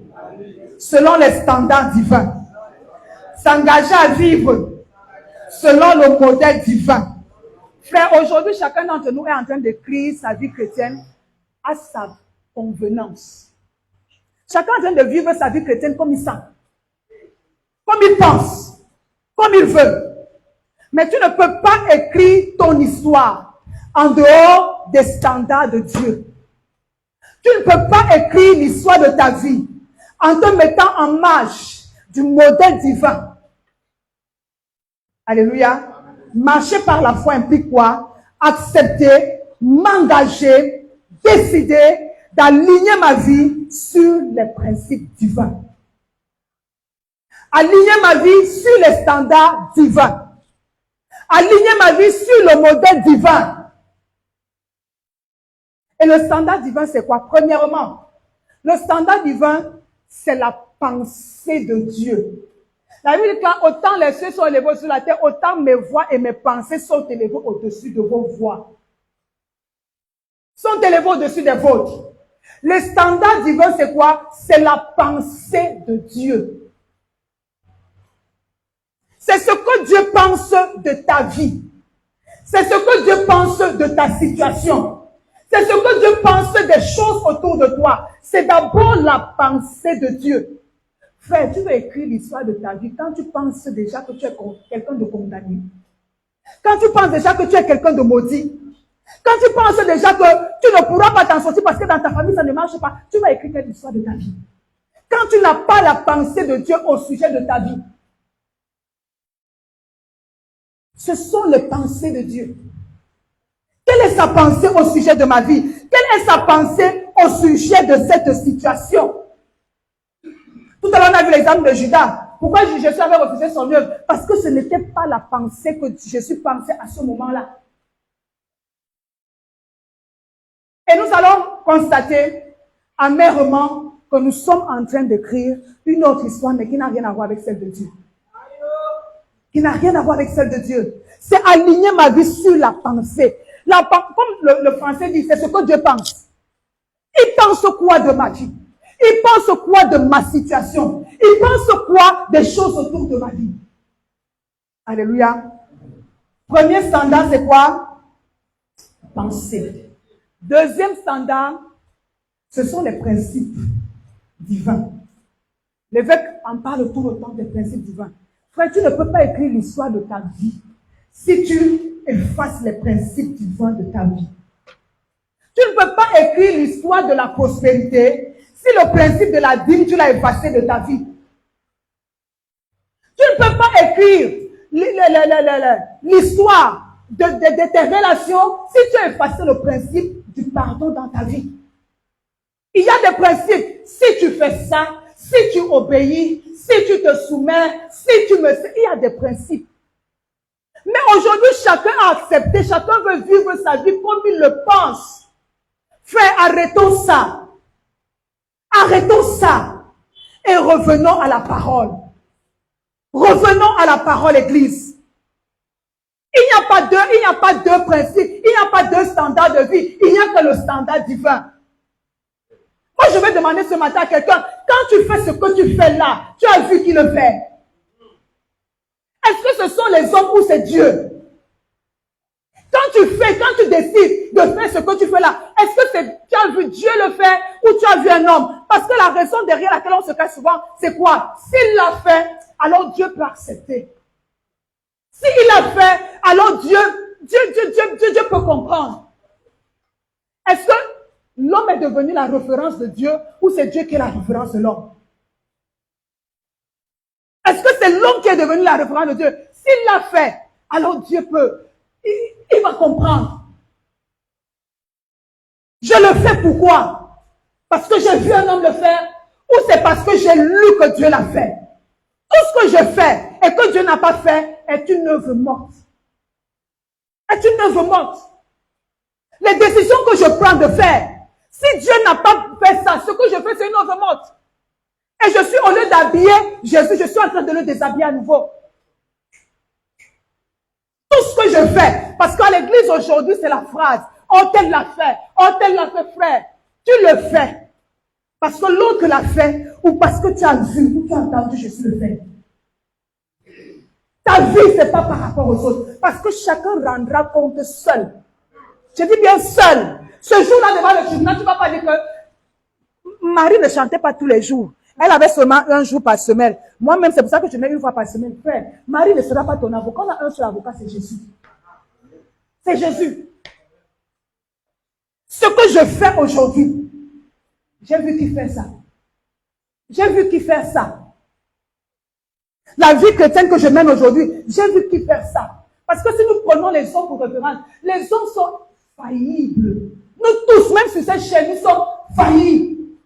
selon les standards divins. S'engager à vivre selon le modèle divin. Frère, aujourd'hui, chacun d'entre nous est en train d'écrire sa vie chrétienne à sa convenance. Chacun est en train de vivre sa vie chrétienne comme il sent, comme il pense, comme il veut. Mais tu ne peux pas écrire ton histoire en dehors des standards de Dieu. Tu ne peux pas écrire l'histoire de ta vie en te mettant en marche du modèle divin. Alléluia. Marcher par la foi implique quoi? Accepter, m'engager, décider d'aligner ma vie sur les principes divins. Aligner ma vie sur les standards divins. Aligner ma vie sur le modèle divin. Et le standard divin, c'est quoi? Premièrement, le standard divin, c'est la pensée de Dieu. La Bible dit que autant les cieux sont élevés sur la terre, autant mes voix et mes pensées sont élevées au-dessus de vos voix. Sont élevées au-dessus des vôtres. Le standard divin, c'est quoi? C'est la pensée de Dieu. C'est ce que Dieu pense de ta vie. C'est ce que Dieu pense de ta situation. C'est ce que Dieu pense des choses autour de toi. C'est d'abord la pensée de Dieu. Frère, tu veux écrire l'histoire de ta vie quand tu penses déjà que tu es quelqu'un de condamné. Quand tu penses déjà que tu es quelqu'un de maudit. Quand tu penses déjà que tu ne pourras pas t'en sortir parce que dans ta famille ça ne marche pas. Tu vas écrire quelle histoire de ta vie. Quand tu n'as pas la pensée de Dieu au sujet de ta vie. Ce sont les pensées de Dieu. Quelle est sa pensée au sujet de ma vie? Quelle est sa pensée au sujet de cette situation? Tout à l'heure, on a vu l'exemple de Judas. Pourquoi Jésus avait refusé son œuvre? Parce que ce n'était pas la pensée que Jésus pensait à ce moment-là. Et nous allons constater amèrement que nous sommes en train d'écrire une autre histoire, mais qui n'a rien à voir avec celle de Dieu. Qui n'a rien à voir avec celle de Dieu. C'est aligner ma vie sur la pensée. Comme le français dit, c'est ce que Dieu pense. Il pense quoi de ma vie? Il pense quoi de ma situation? Il pense quoi des choses autour de ma vie? Alléluia. Premier standard, c'est quoi? Penser. Deuxième standard, ce sont les principes divins. L'évêque en parle tout le temps des principes divins. Frère, tu ne peux pas écrire l'histoire de ta vie si tu effaces les principes divins de ta vie. Tu ne peux pas écrire l'histoire de la prospérité si le principe de la dîme, tu l'as effacé de ta vie. Tu ne peux pas écrire l'histoire de tes relations si tu as effacé le principe du pardon dans ta vie. Il y a des principes. Si tu fais ça, si tu obéis, si tu te soumets, si tu me... Il y a des principes. Mais aujourd'hui, chacun a accepté, chacun veut vivre sa vie comme il le pense. Frère, arrêtons ça. Arrêtons ça. Et revenons à la parole. Revenons à la parole, Église. Il n'y a pas deux principes, il n'y a pas deux standards de vie, il n'y a que le standard divin. Moi, je vais demander ce matin à quelqu'un, quand tu fais ce que tu fais là, tu as vu qui le fait? Est-ce que ce sont les hommes ou c'est Dieu? Quand tu décides de faire ce que tu fais là, est-ce que tu as vu Dieu le faire ou tu as vu un homme? Parce que la raison derrière laquelle on se cache souvent, c'est quoi? S'il l'a fait, alors Dieu peut accepter. S'il l'a fait, alors Dieu peut comprendre. Est-ce que l'homme est devenu la référence de Dieu ou c'est Dieu qui est la référence de l'homme? Est-ce que c'est l'homme qui est devenu la référence de Dieu? S'il l'a fait, alors Dieu peut. Il va comprendre. Je le fais pourquoi? Parce que j'ai vu un homme le faire ou c'est parce que j'ai lu que Dieu l'a fait? Tout ce que je fais et que Dieu n'a pas fait est une œuvre morte. Est une œuvre morte. Les décisions que je prends de faire, si Dieu n'a pas fait ça, ce que je fais, c'est une œuvre morte. Et je suis, au lieu d'habiller Jésus, je suis en train de le déshabiller à nouveau. Tout ce que je fais, parce qu'à l'église aujourd'hui, c'est la phrase, on tel l'a fait, frère. Tu le fais. Parce que l'autre l'a fait, ou parce que tu as vu, ou tu as entendu Jésus le faire. Ta vie, ce n'est pas par rapport aux autres. Parce que chacun rendra compte seul. Je dis bien seul. Ce jour-là, devant le tribunal, tu ne vas pas dire que Marie ne chantait pas tous les jours. Elle avait seulement un jour par semaine. Moi-même, c'est pour ça que je mets une fois par semaine. Frère, Marie ne sera pas ton avocat. On a un seul avocat, c'est Jésus. C'est Jésus. Ce que je fais aujourd'hui, J'ai vu qui fait ça. J'ai vu qui fait ça. La vie chrétienne que je mène aujourd'hui, j'ai vu qui fait ça. Parce que si nous prenons les hommes pour référence, les hommes sont faillibles. Nous tous, même sur cette chaîne, nous sommes faillibles.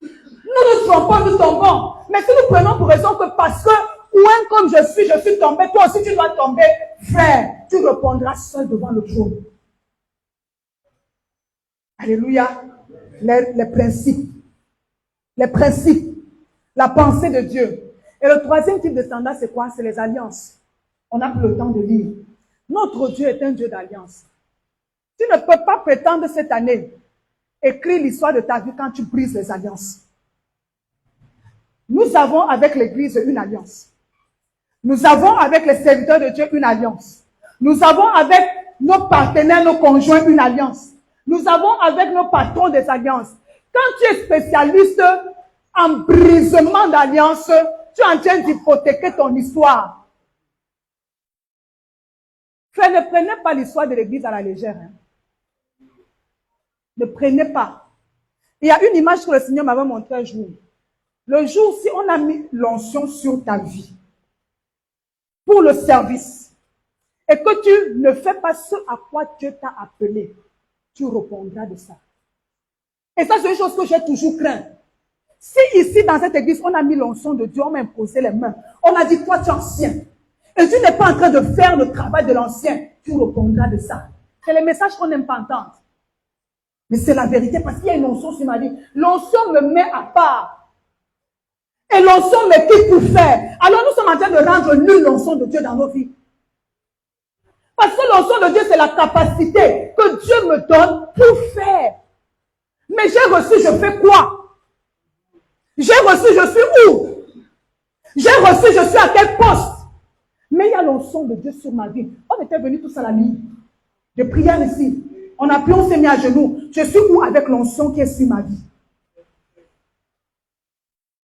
Nous nous trompons, nous tombons. Mais si nous prenons pour raison que parce que, ouin comme je suis tombé, toi aussi tu dois tomber, frère, tu répondras seul devant le trône. Alléluia. Les principes. Les principes. La pensée de Dieu. Et le troisième type de standard, c'est quoi? C'est les alliances. On n'a plus le temps de lire. Notre Dieu est un Dieu d'alliance. Tu ne peux pas prétendre cette année écrire l'histoire de ta vie quand tu brises les alliances. Nous avons avec l'Église une alliance. Nous avons avec les serviteurs de Dieu une alliance. Nous avons avec nos partenaires, nos conjoints une alliance. Nous avons avec nos patrons des alliances. Quand tu es spécialiste en brisement d'alliance, tu es en train d'hypothéquer ton histoire. Frère, ne prenez pas l'histoire de l'Église à la légère. Hein. Ne prenez pas. Il y a une image que le Seigneur m'avait montrée un jour. Le jour, si on a mis l'onction sur ta vie pour le service et que tu ne fais pas ce à quoi Dieu t'a appelé, tu répondras de ça. Et ça, c'est une chose que j'ai toujours craint. Si ici, dans cette église, on a mis l'onction de Dieu, on m'a imposé les mains, on a dit, toi, tu es ancien, et tu n'es pas en train de faire le travail de l'ancien, tu répondras de ça. C'est les messages qu'on n'aime pas entendre. Mais c'est la vérité, parce qu'il y a une onction sur ma vie. L'onction me met à part. Et l'onction m'équipe pour faire. Alors nous sommes en train de rendre nulle l'onction de Dieu dans nos vies. Parce que l'onction de Dieu, c'est la capacité que Dieu me donne pour faire. Mais j'ai reçu, je fais quoi? J'ai reçu, je suis où? J'ai reçu, je suis à quel poste? Mais il y a l'onction de Dieu sur ma vie. On était venus tous à la nuit de prière ici. On a prié, on s'est mis à genoux. Je suis où avec l'onction qui est sur ma vie?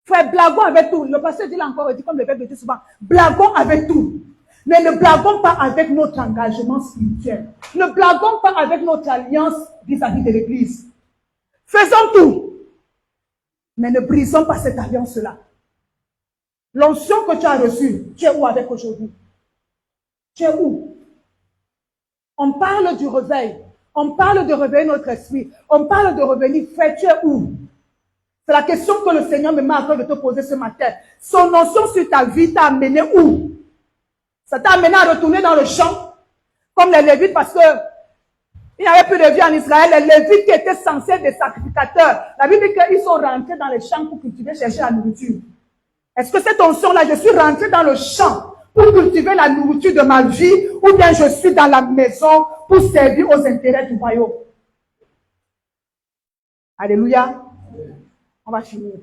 Frère, blaguons avec tout. Le pasteur dit là encore, il dit comme le peuple dit souvent, blaguons avec tout. Mais ne blaguons pas avec notre engagement spirituel. Ne blaguons pas avec notre alliance vis-à-vis de l'Église. Faisons tout. Mais ne brisons pas cette alliance-là. L'onction que tu as reçue, tu es où avec aujourd'hui? Tu es où? On parle du réveil. On parle de réveiller notre esprit. On parle de revenir. Frère, tu es où? C'est la question que le Seigneur me met à cœur de te poser ce matin. Son onction sur ta vie t'a amené où? Ça t'a amené à retourner dans le champ, comme les Lévites, parce que il n'y avait plus de vie en Israël. Les Lévites qui étaient censés être des sacrificateurs, la Bible dit qu'ils sont rentrés dans les champs pour cultiver, chercher la nourriture. Est-ce que cette onction-là, je suis rentré dans le champ pour cultiver la nourriture de ma vie, ou bien je suis dans la maison pour servir aux intérêts du royaume? Alléluia. On va finir.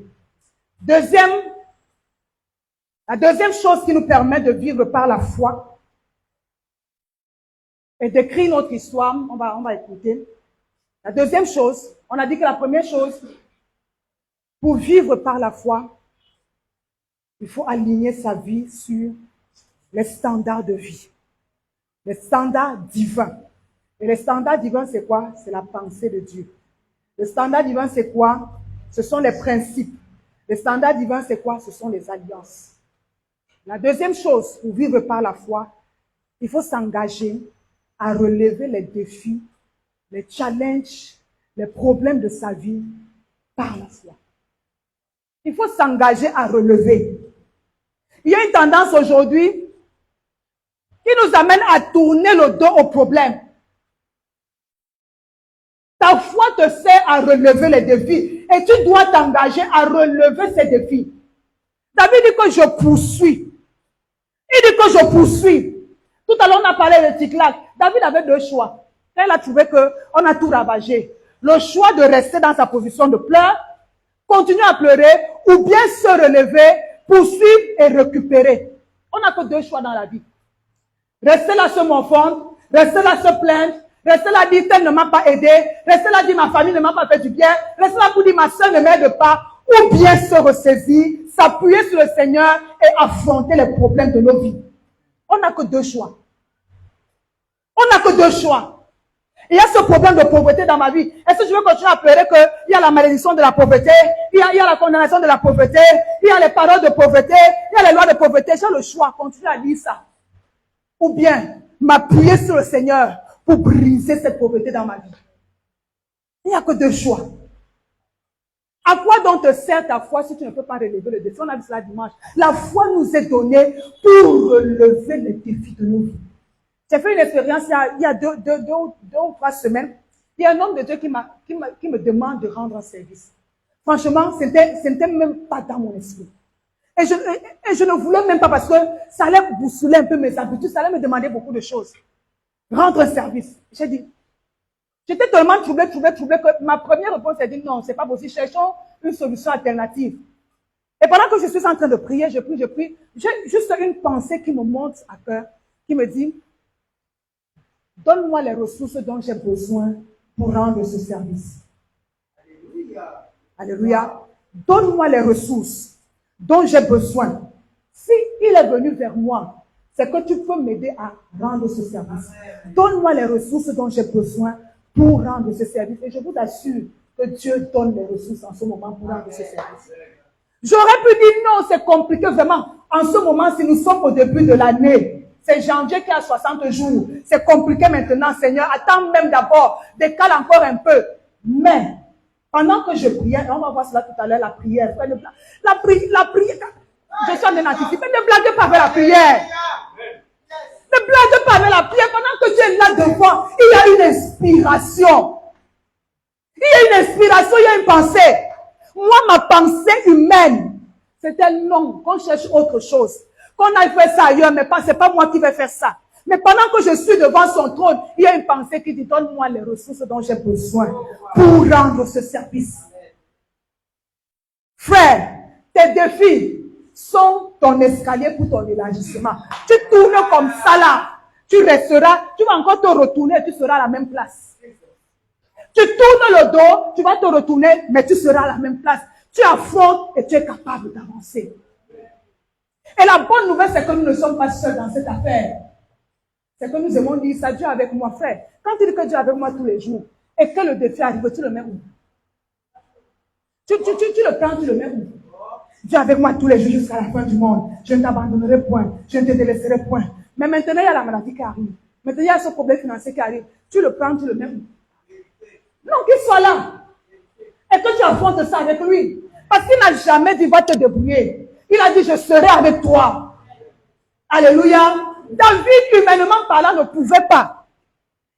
La deuxième chose qui nous permet de vivre par la foi et d'écrire notre histoire, on va écouter. La deuxième chose, on a dit que la première chose, pour vivre par la foi, il faut aligner sa vie sur les standards de vie, les standards divins. Et les standards divins, c'est quoi? C'est la pensée de Dieu. Le standard divin, c'est quoi? Ce sont les principes. Les standards divins, c'est quoi? Ce sont les alliances. La deuxième chose, pour vivre par la foi, il faut s'engager à relever les défis, les challenges, les problèmes de sa vie par la foi. Il faut s'engager à relever. Il y a une tendance aujourd'hui qui nous amène à tourner le dos aux problèmes. Ta foi te sert à relever les défis et tu dois t'engager à relever ces défis. David dit que je poursuis. Il dit que je poursuis. Tout à l'heure, on a parlé de Ticlac. David avait deux choix. Quand il a trouvé qu'on a tout ravagé, le choix de rester dans sa position de pleurs, continuer à pleurer, ou bien se relever, poursuivre et récupérer. On n'a que deux choix dans la vie. Rester là se morfondre, rester là se plaindre, rester là dire tel ne m'a pas aidé, rester là dire ma famille ne m'a pas fait du bien, rester là pour dire ma soeur ne m'aide pas, ou bien se ressaisir, s'appuyer sur le Seigneur et affronter les problèmes de nos vies. On n'a que deux choix. On n'a que deux choix. Il y a ce problème de pauvreté dans ma vie. Est-ce que je veux continuer à pleurer qu'il y a la malédiction de la pauvreté, il y a la condamnation de la pauvreté, il y a les paroles de pauvreté, il y a les lois de pauvreté. J'ai le choix, continuer à lire ça. Ou bien m'appuyer sur le Seigneur pour briser cette pauvreté dans ma vie. Il n'y a que deux choix. À quoi donc te sert ta foi si tu ne peux pas relever le défi? On a vu cela dimanche. La foi nous est donnée pour relever les défis de nos vies. J'ai fait une expérience il y a deux ou 3 semaines. Il y a un homme de Dieu qui me demande de rendre un service. Franchement, ce n'était même pas dans mon esprit. Et je ne voulais même pas parce que ça allait bousculer un peu mes habitudes, ça allait me demander beaucoup de choses. Rendre un service. J'ai dit, j'étais tellement troublée que ma première réponse est dit non, c'est pas possible, cherchons une solution alternative. Et pendant que je suis en train de prier, je prie, j'ai juste une pensée qui me monte à cœur, qui me dit, donne-moi les ressources dont j'ai besoin pour rendre ce service. Alléluia. Alléluia. Donne-moi les ressources dont j'ai besoin. Si il est venu vers moi, c'est que tu peux m'aider à rendre ce service. Donne-moi les ressources dont j'ai besoin pour rendre ce service. Et je vous assure que Dieu donne les ressources en ce moment pour rendre ce service. J'aurais pu dire non, c'est compliqué vraiment. En ce moment, si nous sommes au début de l'année, c'est janvier qui a 60 jours. C'est compliqué maintenant, Seigneur. Attends même d'abord. Décale encore un peu. Mais, pendant que je priais, on va voir cela tout à l'heure, la prière. La prière. Je suis en train d'anticiper. Ne blaguez pas avec la prière. Ne blaguez pas avec la prière. Pendant que Dieu est là devant, il y a une inspiration. Il y a une inspiration, il y a une pensée. Moi, ma pensée humaine, c'était non, qu'on cherche autre chose. Qu'on aille faire ça ailleurs, mais c'est pas moi qui vais faire ça. Mais pendant que je suis devant son trône, il y a une pensée qui dit, donne-moi les ressources dont j'ai besoin pour rendre ce service. Frère, tes défis sont ton escalier pour ton élargissement. Tu tournes comme ça là, tu resteras, tu vas encore te retourner et tu seras à la même place. Tu tournes le dos, tu vas te retourner, mais tu seras à la même place. Tu affrontes et tu es capable d'avancer. Et la bonne nouvelle, c'est que nous ne sommes pas seuls dans cette affaire. C'est que nous aimons dire ça, Dieu est avec moi, frère. Quand tu dis que Dieu est avec moi tous les jours, et que le défi arrive, tu le mets où? Tu le prends, tu le mets où? Dieu est avec moi tous les jours jusqu'à la fin du monde. Je ne t'abandonnerai point, je ne te délaisserai point. Mais maintenant, il y a la maladie qui arrive. Maintenant, il y a ce problème financier qui arrive. Tu le prends, tu le mets où? Non, qu'il soit là. Et que tu affrontes ça avec lui. Parce qu'il n'a jamais dit, va te débrouiller. Il a dit, je serai avec toi. Alléluia. David, humainement parlant, ne pouvait pas.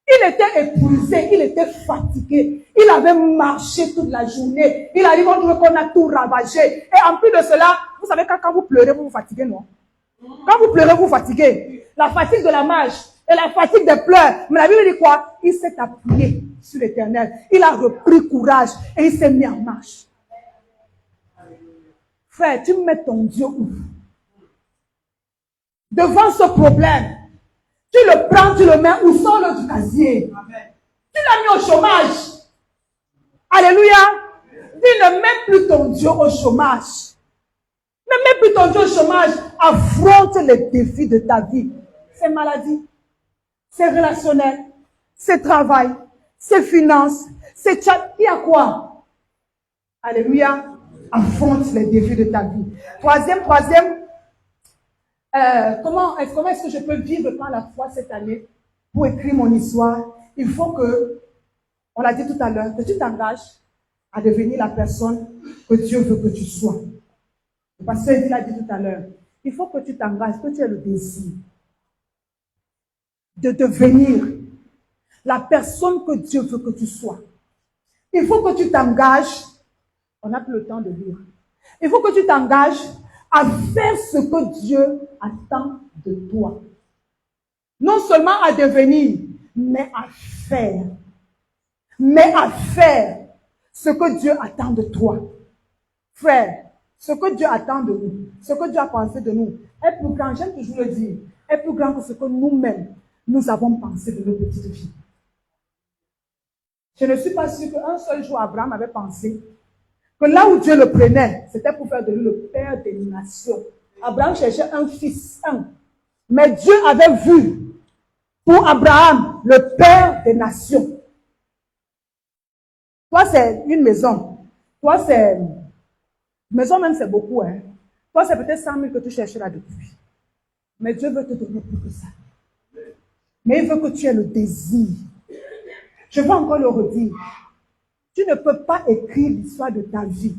Il était épuisé, il était fatigué. Il avait marché toute la journée. Il arrive, on dirait qu'on a tout ravagé. Et en plus de cela, vous savez, quand vous pleurez, vous vous fatiguez, non? Quand vous pleurez, vous vous fatiguez. La fatigue de la marche et la fatigue des pleurs. Mais la Bible dit quoi? Il s'est appuyé sur l'Éternel. Il a repris courage et il s'est mis en marche. Frère, tu mets ton Dieu où? Devant ce problème, tu le prends, tu le mets où? Sors-le du casier. Tu l'as mis au chômage. Alléluia. Dis, ne mets plus ton Dieu au chômage. Ne mets plus ton Dieu au chômage. Affronte les défis de ta vie. C'est maladie, c'est relationnel, c'est travail, c'est finance, c'est chat. Il y a quoi? Alléluia. Affronte les défis de ta vie. Troisième, comment est-ce que je peux vivre par la foi cette année pour écrire mon histoire? Il faut que, on l'a dit tout à l'heure, que tu t'engages à devenir la personne que Dieu veut que tu sois. Le pasteur l'a dit tout à l'heure. Il faut que tu t'engages, que tu aies le désir de devenir la personne que Dieu veut que tu sois. Il faut que tu t'engages, on n'a plus le temps de lire, il faut que tu t'engages à faire ce que Dieu attend de toi. Non seulement à devenir, mais à faire. Mais à faire ce que Dieu attend de toi. Frère, ce que Dieu attend de nous, ce que Dieu a pensé de nous, est plus grand, j'aime toujours le dire, est plus grand que ce que nous-mêmes, nous avons pensé de nos petites vies. Je ne suis pas sûre qu'un seul jour, Abraham avait pensé que là où Dieu le prenait, c'était pour faire de lui le père des nations. Abraham cherchait un fils, mais Dieu avait vu pour Abraham le père des nations. Toi, c'est une maison. Toi, c'est... Maison même, c'est beaucoup. Hein. Toi, c'est peut-être 100 000 que tu cherches là depuis. Mais Dieu veut te donner plus que ça. Mais il veut que tu aies le désir. Je vais encore le redire. Tu ne peux pas écrire l'histoire de ta vie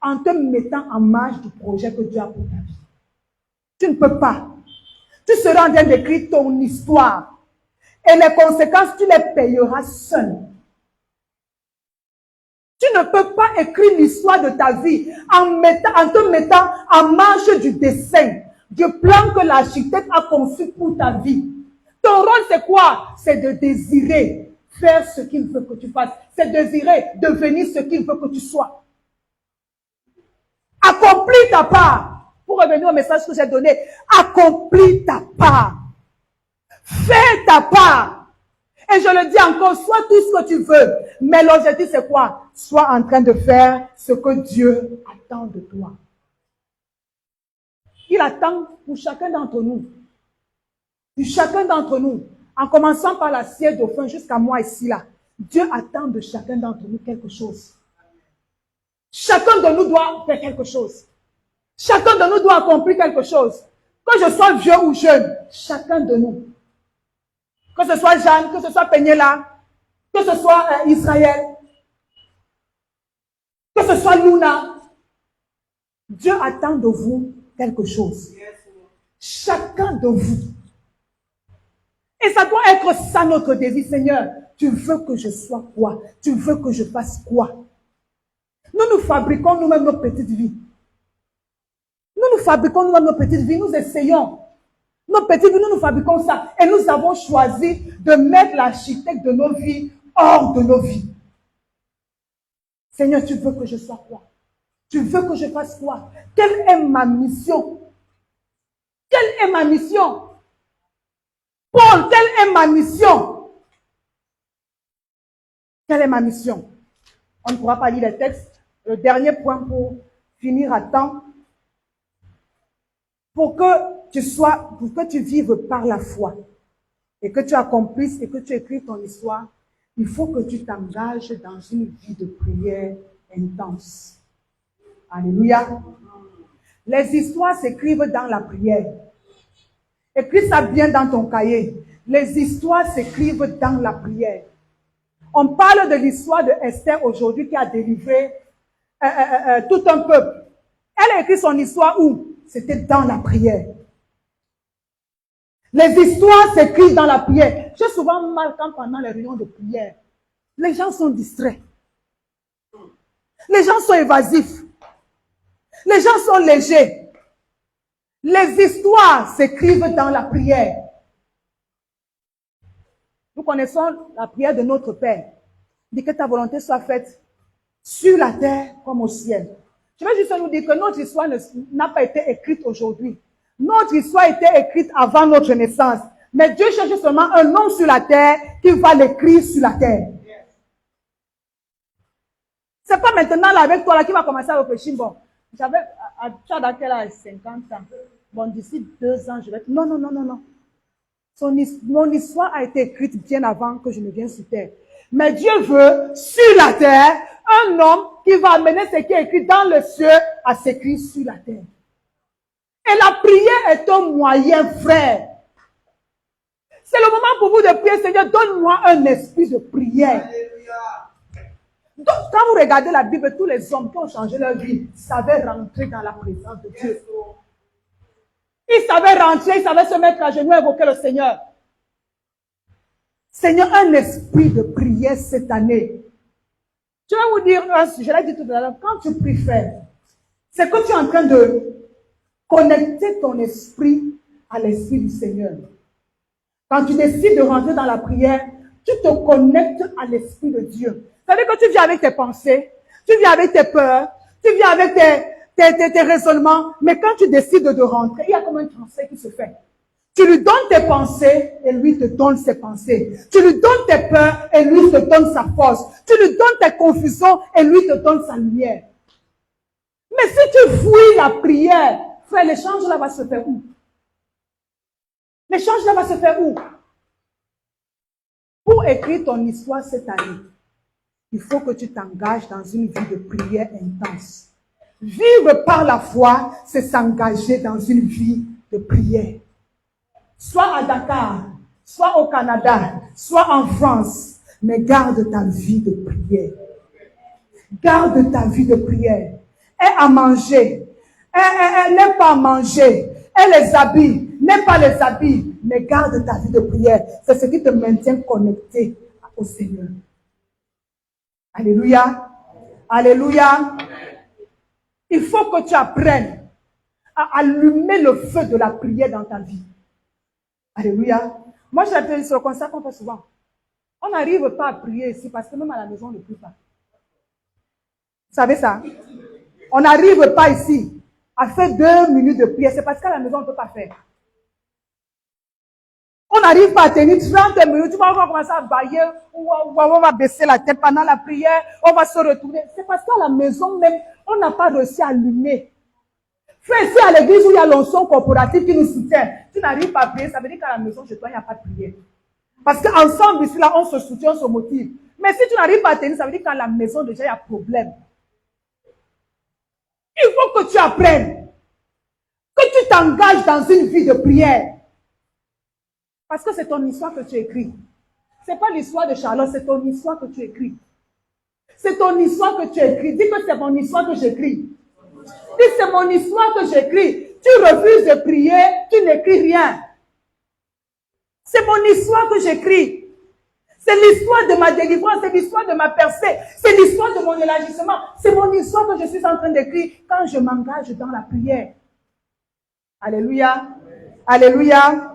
en te mettant en marge du projet que Dieu a pour ta vie. Tu ne peux pas. Tu seras en train d'écrire ton histoire. Et les conséquences, tu les payeras seul. Tu ne peux pas écrire l'histoire de ta vie en te mettant en marge du dessin, du plan que l'architecte a conçu pour ta vie. Ton rôle, c'est quoi? C'est de désirer faire ce qu'il veut que tu fasses. C'est désirer devenir ce qu'il veut que tu sois. Accomplis ta part. Pour revenir au message que j'ai donné, accomplis ta part. Fais ta part. Et je le dis encore, sois tout ce que tu veux. Mais l'objectif, c'est quoi? Sois en train de faire ce que Dieu attend de toi. Il attend pour chacun d'entre nous. Pour chacun d'entre nous. En commençant par la siège dauphin jusqu'à moi ici, là. Dieu attend de chacun d'entre nous quelque chose. Chacun de nous doit faire quelque chose. Chacun de nous doit accomplir quelque chose. Que je sois vieux ou jeune, chacun de nous. Que ce soit Jeanne, que ce soit Peñela, que ce soit Israël, que ce soit Luna. Dieu attend de vous quelque chose. Chacun de vous. Et ça doit être ça notre désir, Seigneur. Tu veux que je sois quoi? Tu veux que je fasse quoi? Nous fabriquons nous-mêmes nos petites vies. Nous fabriquons nous-mêmes nos petites vies. Nous essayons. Nos petites vies, nous fabriquons ça. Et nous avons choisi de mettre l'architecte de nos vies hors de nos vies. Seigneur, tu veux que je sois quoi? Tu veux que je fasse quoi? Quelle est ma mission? Quelle est ma mission? Paul, quelle est ma mission? Quelle est ma mission? On ne pourra pas lire les textes. Le dernier point pour finir à temps. Pour que tu vives par la foi et que tu accomplisses et que tu écrives ton histoire, il faut que tu t'engages dans une vie de prière intense. Alléluia. Les histoires s'écrivent dans la prière. Écris ça bien dans ton cahier. Les histoires s'écrivent dans la prière. On parle de l'histoire de Esther aujourd'hui qui a délivré tout un peuple. Elle a écrit son histoire où? C'était dans la prière. Les histoires s'écrivent dans la prière. J'ai souvent mal quand pendant les réunions de prière, les gens sont distraits. Les gens sont évasifs. Les gens sont légers. Les histoires s'écrivent dans la prière. Nous connaissons la prière de notre Père. Dit que ta volonté soit faite sur la terre comme au ciel. Je vais juste nous dire que notre histoire n'a pas été écrite aujourd'hui. Notre histoire a été écrite avant notre naissance. Mais Dieu cherche seulement un homme sur la terre qui va l'écrire sur la terre. C'est pas maintenant là avec toi là qui va commencer à réfléchir. Bon, tu as dans quel âge? 50 ans. Bon, d'ici 2 ans, je vais... Non. Mon histoire a été écrite bien avant que je ne vienne sur terre. Mais Dieu veut, sur la terre, un homme qui va amener ce qui est écrit dans le ciel à s'écrire sur la terre. Et la prière est un moyen, frère. C'est le moment pour vous de prier, Seigneur, donne-moi un esprit de prière. Donc, quand vous regardez la Bible, tous les hommes qui ont changé leur vie savaient rentrer dans la présence de Dieu. Ils savaient rentrer, ils savaient se mettre à genoux et invoquer le Seigneur. Seigneur, un esprit de prière cette année. Je vais vous dire, je l'ai dit tout à l'heure, quand tu pries, frère, c'est que tu es en train de connecter ton esprit à l'esprit du Seigneur. Quand tu décides de rentrer dans la prière, tu te connectes à l'esprit de Dieu. Ça veut dire que tu viens avec tes pensées, tu viens avec tes peurs, tu viens avec tes raisonnements, mais quand tu décides de rentrer, il y a comme un transfert qui se fait. Tu lui donnes tes pensées et lui te donne ses pensées. Tu lui donnes tes peurs et lui te donne sa force. Tu lui donnes tes confusions et lui te donne sa lumière. Mais si tu fouilles la prière, frère, l'échange là va se faire où? L'échange là va se faire où? Pour écrire ton histoire cette année, il faut que tu t'engages dans une vie de prière intense. Vivre par la foi, c'est s'engager dans une vie de prière. Soit à Dakar, soit au Canada, soit en France, mais garde ta vie de prière. Garde ta vie de prière. Aie à manger. N'aie pas à manger. Aie les habits. N'aie pas les habits. Mais garde ta vie de prière. C'est ce qui te maintient connecté au Seigneur. Alléluia. Alléluia. Il faut que tu apprennes à allumer le feu de la prière dans ta vie. Alléluia. Moi, je le constat qu'on fait souvent. On n'arrive pas à prier ici parce que même à la maison, on ne prie pas. Vous savez ça? On n'arrive pas ici à faire 2 minutes de prière. C'est parce qu'à la maison, on ne peut pas faire. On n'arrive pas à tenir 30 minutes. Tu vois, on va commencer à bailler, on va baisser la tête pendant la prière, on va se retourner. C'est parce qu'à la maison même, on n'a pas réussi à allumer. Frère, ici à l'église où il y a l'onction corporative qui nous soutient, tu n'arrives pas à prier, ça veut dire qu'à la maison, chez toi, il n'y a pas de prière. Parce qu'ensemble, ici, là, on se soutient, on se motive. Mais si tu n'arrives pas à tenir, ça veut dire qu'à la maison, déjà, il y a problème. Il faut que tu apprennes, que tu t'engages dans une vie de prière. Parce que c'est ton histoire que tu écris. Ce n'est pas l'histoire de Charlotte, c'est ton histoire que tu écris. C'est ton histoire que tu écris. Dis que c'est mon histoire que j'écris. Dis c'est mon histoire que j'écris. Tu refuses de prier, tu n'écris rien. C'est mon histoire que j'écris. C'est l'histoire de ma délivrance, c'est l'histoire de ma percée, c'est l'histoire de mon élargissement. C'est mon histoire que je suis en train d'écrire quand je m'engage dans la prière. Alléluia. Alléluia.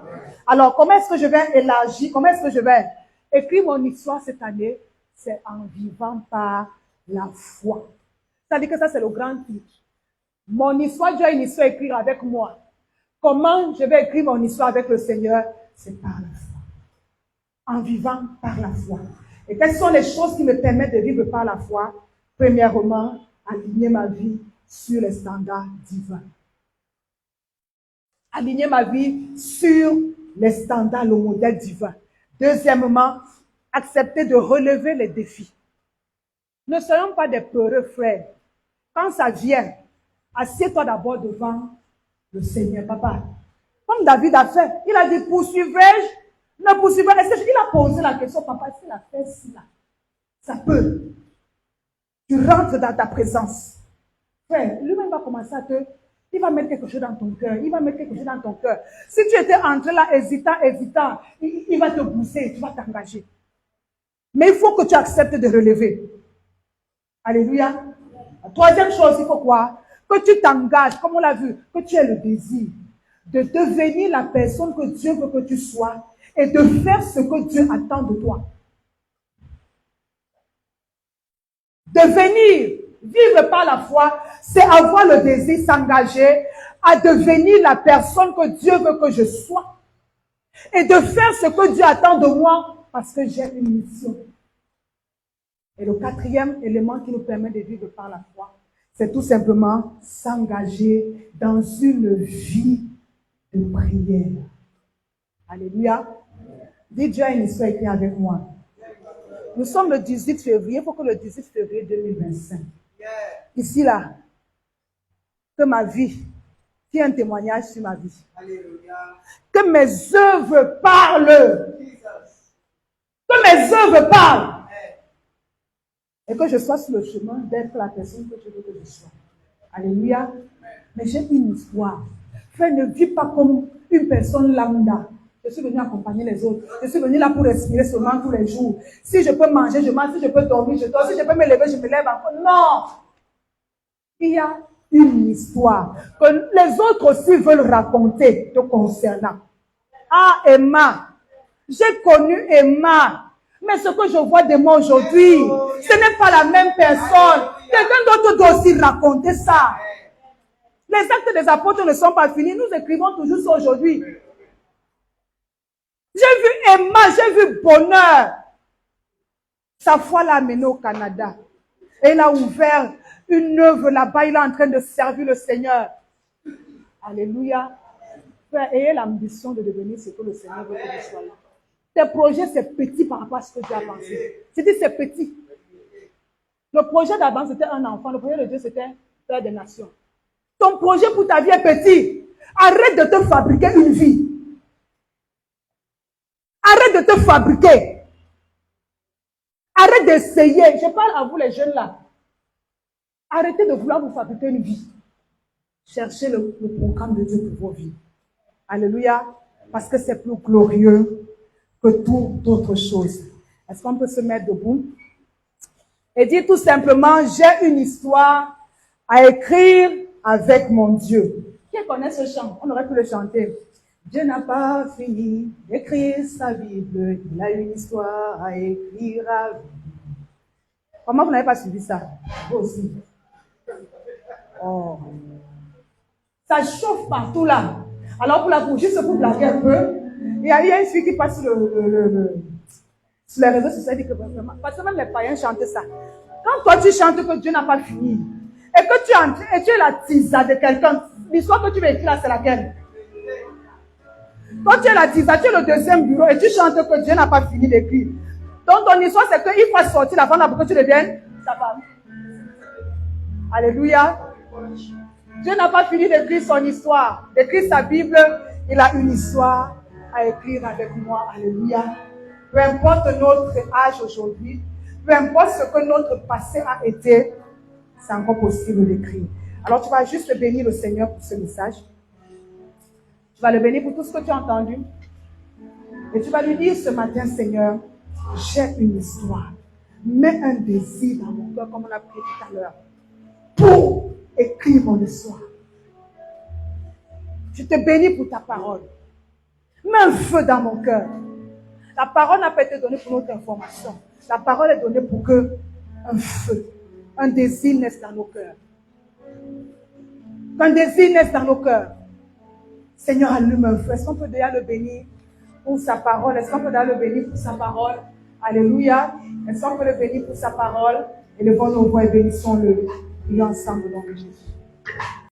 Alors, comment est-ce que je vais élargir, comment est-ce que je vais écrire mon histoire cette année? C'est en vivant par la foi. C'est-à-dire que ça, c'est le grand titre. Mon histoire, Dieu a une histoire à écrire avec moi. Comment je vais écrire mon histoire avec le Seigneur? C'est par la foi. En vivant par la foi. Et quelles sont les choses qui me permettent de vivre par la foi? Premièrement, aligner ma vie sur les standards divins. Aligner ma vie sur les standards, le modèle divin. Deuxièmement, accepter de relever les défis. Ne soyons pas des peureux frères. Quand ça vient, assieds-toi d'abord devant le Seigneur, papa. Comme David a fait, il a dit, poursuivrai-je? Ne poursuivrai-je? Il a posé la question, papa, s'il a fait cela, ça peut. Tu rentres dans ta présence. Frère, lui-même va commencer à te... Il va mettre quelque chose dans ton cœur. Il va mettre quelque chose dans ton cœur. Si tu étais entré là, hésitant, il va te pousser, tu vas t'engager. Mais il faut que tu acceptes de relever. Alléluia. La troisième chose, il faut quoi? Que tu t'engages, comme on l'a vu, que tu aies le désir de devenir la personne que Dieu veut que tu sois et de faire ce que Dieu attend de toi. Devenir, vivre par la foi, c'est avoir le désir, s'engager à devenir la personne que Dieu veut que je sois et de faire ce que Dieu attend de moi parce que j'ai une mission. Et le quatrième élément qui nous permet de vivre par la foi, c'est tout simplement s'engager dans une vie de prière. Alléluia. Dis Dieu a une histoire écrite avec moi. Nous sommes le 18 février, il faut que le 18 février 2025, ici là, que ma vie, qu'il y ait un témoignage sur ma vie. Alléluia. Que mes œuvres parlent. Que mes œuvres parlent. Et que je sois sur le chemin d'être la personne que je veux que je sois. Alléluia. Mais j'ai une histoire. Frère, ne vis pas comme une personne lambda. Je suis venu accompagner les autres. Je suis venu là pour respirer seulement tous les jours. Si je peux manger, je mange. Si je peux dormir, je dors. Si je peux me lever, je me lève encore. Non! Il y a une histoire que les autres aussi veulent raconter te concernant. Ah, Emma. J'ai connu Emma. Mais ce que je vois de moi aujourd'hui, ce n'est pas la même personne. Quelqu'un d'autre doit aussi raconter ça. Les actes des apôtres ne sont pas finis. Nous écrivons toujours ça aujourd'hui. J'ai vu Emma, j'ai vu bonheur. Sa foi l'a amené au Canada. Et il a ouvert une œuvre là-bas. Il est en train de servir le Seigneur. Alléluia. Frère, ayez l'ambition de devenir ce que le Seigneur veut que vous soyez. Tes projets, c'est petit par rapport à ce que Dieu a pensé. C'est dit, c'est petit. Le projet d'Abraham, c'était un enfant. Le projet de Dieu, c'était faire des nations. Ton projet pour ta vie est petit. Arrête de te fabriquer une vie. Arrête de te fabriquer. Arrête d'essayer. Je parle à vous les jeunes là. Arrêtez de vouloir vous fabriquer une vie. Cherchez le programme de Dieu pour vos vies. Alléluia. Parce que c'est plus glorieux que toute autre chose. Est-ce qu'on peut se mettre debout? Et dire tout simplement, j'ai une histoire à écrire avec mon Dieu. Qui connaît ce chant? On aurait pu le chanter. Dieu n'a pas fini d'écrire sa Bible. Il a une histoire à écrire avec lui. Comment vous n'avez pas suivi ça? Vous aussi. Oh. Ça chauffe partout là. Alors juste pour blaguer un peu, il y a une fille qui passe sur sur les réseaux sociaux, dit que vraiment, parce que même les païens chantent ça. Quand toi tu chantes que Dieu n'a pas fini, et que tu es la tisa de quelqu'un, l'histoire que tu veux écrire là, c'est laquelle? Quand tu es la tisa, tu es le deuxième bureau et tu chantes que Dieu n'a pas fini d'écrire. Donc ton histoire, c'est qu'il faut sortir la femme pour que tu deviennes sa femme. Alléluia. Dieu n'a pas fini d'écrire son histoire, d'écrire sa Bible. Il a une histoire à écrire avec moi. Alléluia. Peu importe notre âge aujourd'hui, peu importe ce que notre passé a été, c'est encore possible d'écrire. Alors tu vas juste bénir le Seigneur pour ce message. Tu vas le bénir pour tout ce que tu as entendu. Et tu vas lui dire ce matin, Seigneur, j'ai une histoire. Mets un désir dans mon cœur, comme on a prié tout à l'heure, pour écrire mon histoire. Je te bénis pour ta parole. Mets un feu dans mon cœur. La parole n'a pas été donnée pour notre information. La parole est donnée pour que un feu, un désir naisse dans nos cœurs. Qu'un désir naisse dans nos cœurs. Seigneur, allume un feu. Est-ce qu'on peut déjà le bénir pour sa parole? Est-ce qu'on peut déjà le bénir pour sa parole? Alléluia. Est-ce qu'on peut le bénir pour sa parole? Et levons nos voix et bénissons-le. Prions ensemble au nom de Jésus.